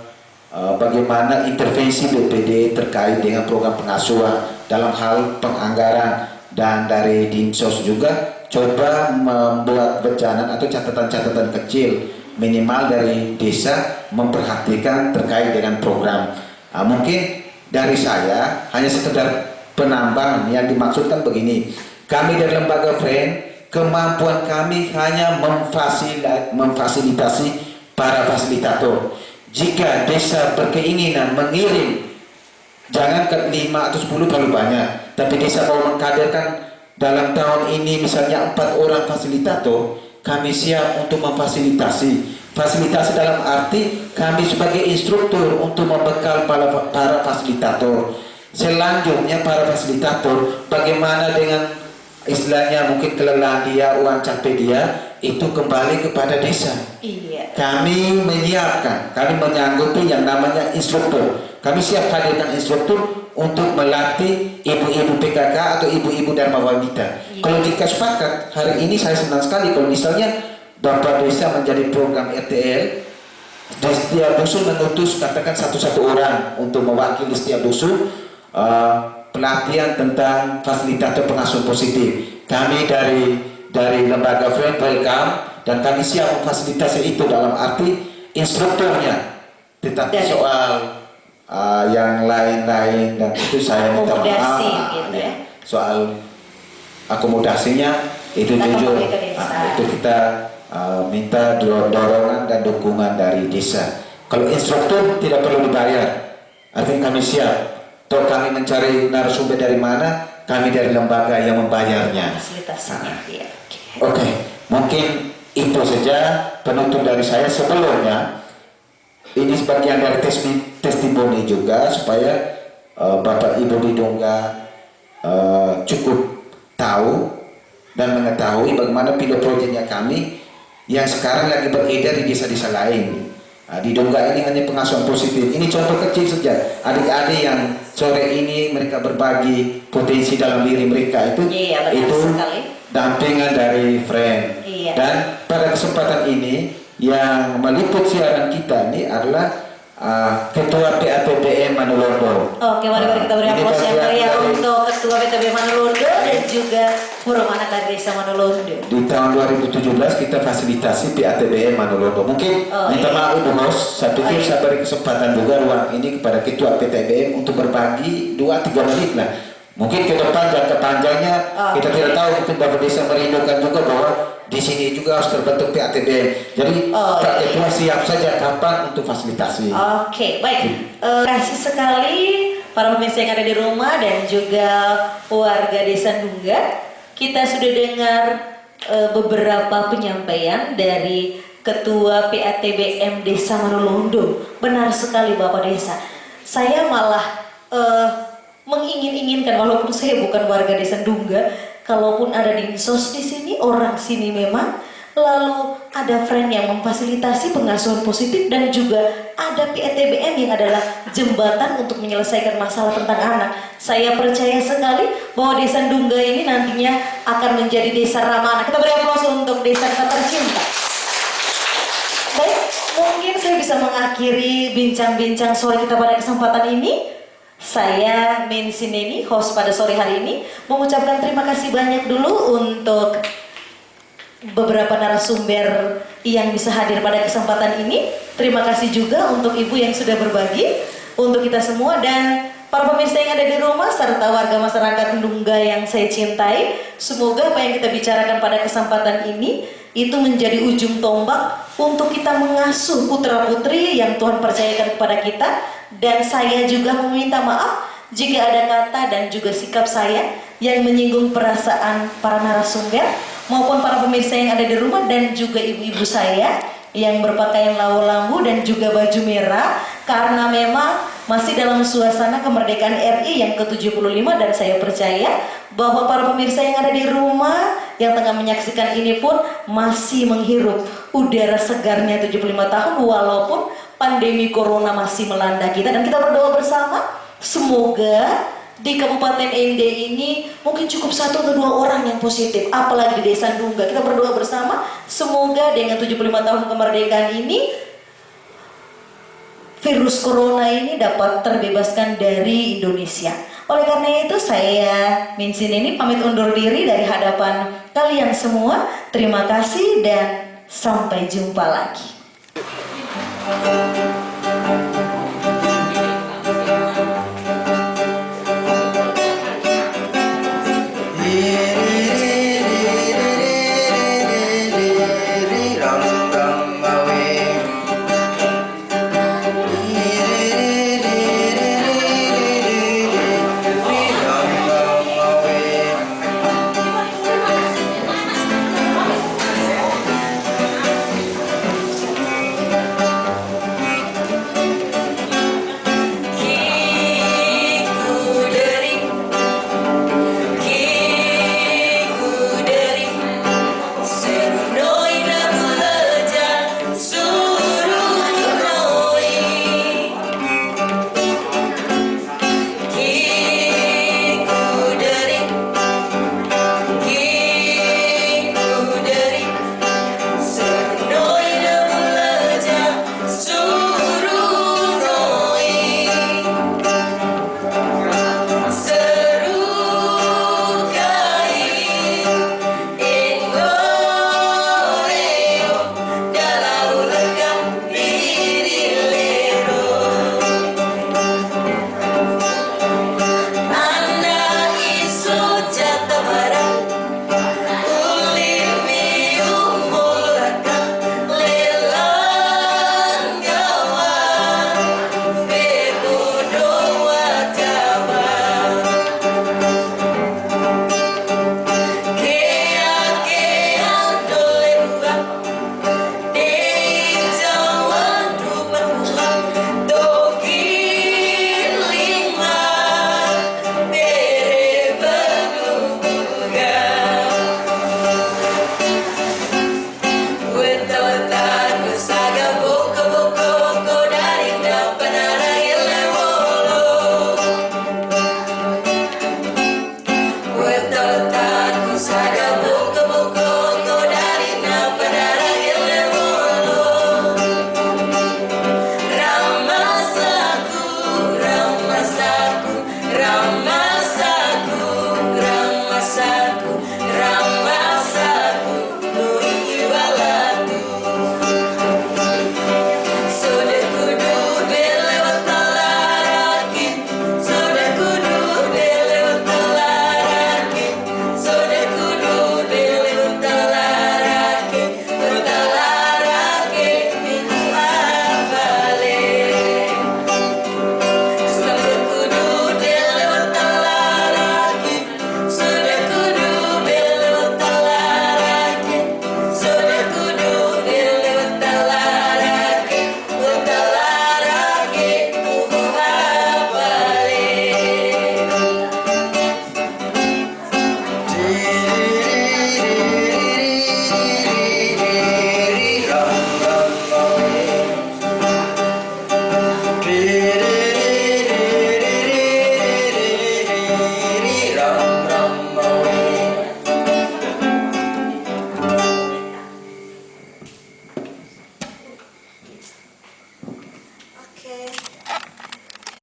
bagaimana intervensi BPD terkait dengan program pengasuhan dalam hal penganggaran, dan dari Dinsos juga coba membuat rencana atau catatan-catatan kecil minimal dari desa memperhatikan terkait dengan program. Mungkin dari saya hanya sekedar penambahan yang dimaksudkan begini. Kami dari lembaga Friend kemampuan kami hanya memfasilitasi para fasilitator. Jika desa berkeinginan mengirim, jangan ke 5 atau 10 terlalu banyak, tapi desa mau mengkaderkan dalam tahun ini misalnya 4 orang fasilitator, kami siap untuk memfasilitasi. Fasilitasi dalam arti kami sebagai instruktur untuk membekal para fasilitator. Selanjutnya para fasilitator bagaimana dengan istilahnya mungkin kelelahan dia, uang capek dia, itu kembali kepada desa. Iya. Kami menyiapkan, kami menyanggupi yang namanya instruktur. Kami siap hadirkan instruktur untuk melatih ibu-ibu PKK atau ibu-ibu Dharma Wanita. Kalau jika sepakat, hari ini saya senang sekali kalau misalnya Bapak Desa menjadi program RTL, di setiap dusun mengutus katakan satu orang untuk mewakili setiap dusun pelatihan tentang fasilitator pengasuhan positif. Kami dari lembaga Friend Welcome dan kami siap memfasilitasi itu dalam arti instrukturnya. Tetapi soal yang lain-lain dan itu saya minta maaf gitu ya. soal akomodasinya itu jujur itu kita minta dorongan dan dukungan dari desa. Kalau instruktur tidak perlu dibayar, artinya kami siap. Toh kami mencari narasumber dari mana, kami dari lembaga yang membayarnya. Oke, mungkin itu saja penutup dari saya. Sebelumnya ini sebagian dari testimoni juga supaya Bapak Ibu di Dungga cukup tahu dan mengetahui bagaimana pilot proyeknya kami yang sekarang lagi beredar di desa-desa lain. Di Dungga ini hanya pengasuhan positif. Ini contoh kecil saja. Adik-adik yang sore ini mereka berbagi potensi dalam diri mereka itu dampingan dari Friend. Dan pada kesempatan ini yang meliput siaran kita ini adalah Ketua PATBM Manolondo. Oke, mari kita beri aplaus yang meriah untuk Ketua PATBM Manolondo dan juga Forum Anak dari Desa Manolondo. Di tahun 2017 kita fasilitasi PATBM Manolondo. Mungkin minta maaf Ibu Hos, saya pikir saya beri kesempatan juga ruang ini kepada Ketua PATBM untuk berbagi 2-3 menit lah. Mungkin ke depan jangka panjangnya kita tidak tahu, mungkin Bapak Desa merindukan juga bahwa di sini juga harus terbentuk PATBM. Jadi Pak Ketua siap saja kapan untuk fasilitasi. Oke, baik. Kasih sekali para pemirsa yang ada di rumah dan juga warga Desa Dungga. Kita sudah dengar beberapa penyampaian dari Ketua PATBM Desa Manolondo. Benar sekali Bapak Desa. Saya malah mengingin-inginkan, walaupun saya bukan warga Desa Dungga, kalaupun ada dinsos di sini, orang sini memang, lalu ada Friend yang memfasilitasi pengasuhan positif dan juga ada PATBM yang adalah jembatan untuk menyelesaikan masalah tentang anak. Saya percaya sekali bahwa Desa Dungga ini nantinya akan menjadi desa ramah anak. Kita beri aplaus untuk desa kita tercinta. Baik, mungkin saya bisa mengakhiri bincang-bincang sore kita pada kesempatan ini. Saya Mensineni, host pada sore hari ini, mengucapkan terima kasih banyak dulu untuk beberapa narasumber yang bisa hadir pada kesempatan ini. Terima kasih juga untuk ibu yang sudah berbagi untuk kita semua dan para pemirsa yang ada di rumah serta warga masyarakat Dungga yang saya cintai. Semoga apa yang kita bicarakan pada kesempatan ini itu menjadi ujung tombak untuk kita mengasuh putra-putri yang Tuhan percayakan kepada kita. Dan saya juga meminta maaf jika ada kata dan juga sikap saya yang menyinggung perasaan para narasumber maupun para pemirsa yang ada di rumah dan juga ibu-ibu saya yang berpakaian lambu dan juga baju merah, karena memang masih dalam suasana kemerdekaan RI yang ke-75 dan saya percaya bahwa para pemirsa yang ada di rumah yang tengah menyaksikan ini pun masih menghirup udara segarnya 75 tahun walaupun pandemi corona masih melanda kita. Dan kita berdoa bersama semoga di Kabupaten Ende ini mungkin cukup 1 atau 2 orang yang positif, apalagi di Desa Dungga. Kita berdoa bersama semoga dengan 75 tahun kemerdekaan ini virus corona ini dapat terbebaskan dari Indonesia. Oleh karena itu saya Mensineni pamit undur diri dari hadapan kalian semua. Terima kasih dan sampai jumpa lagi.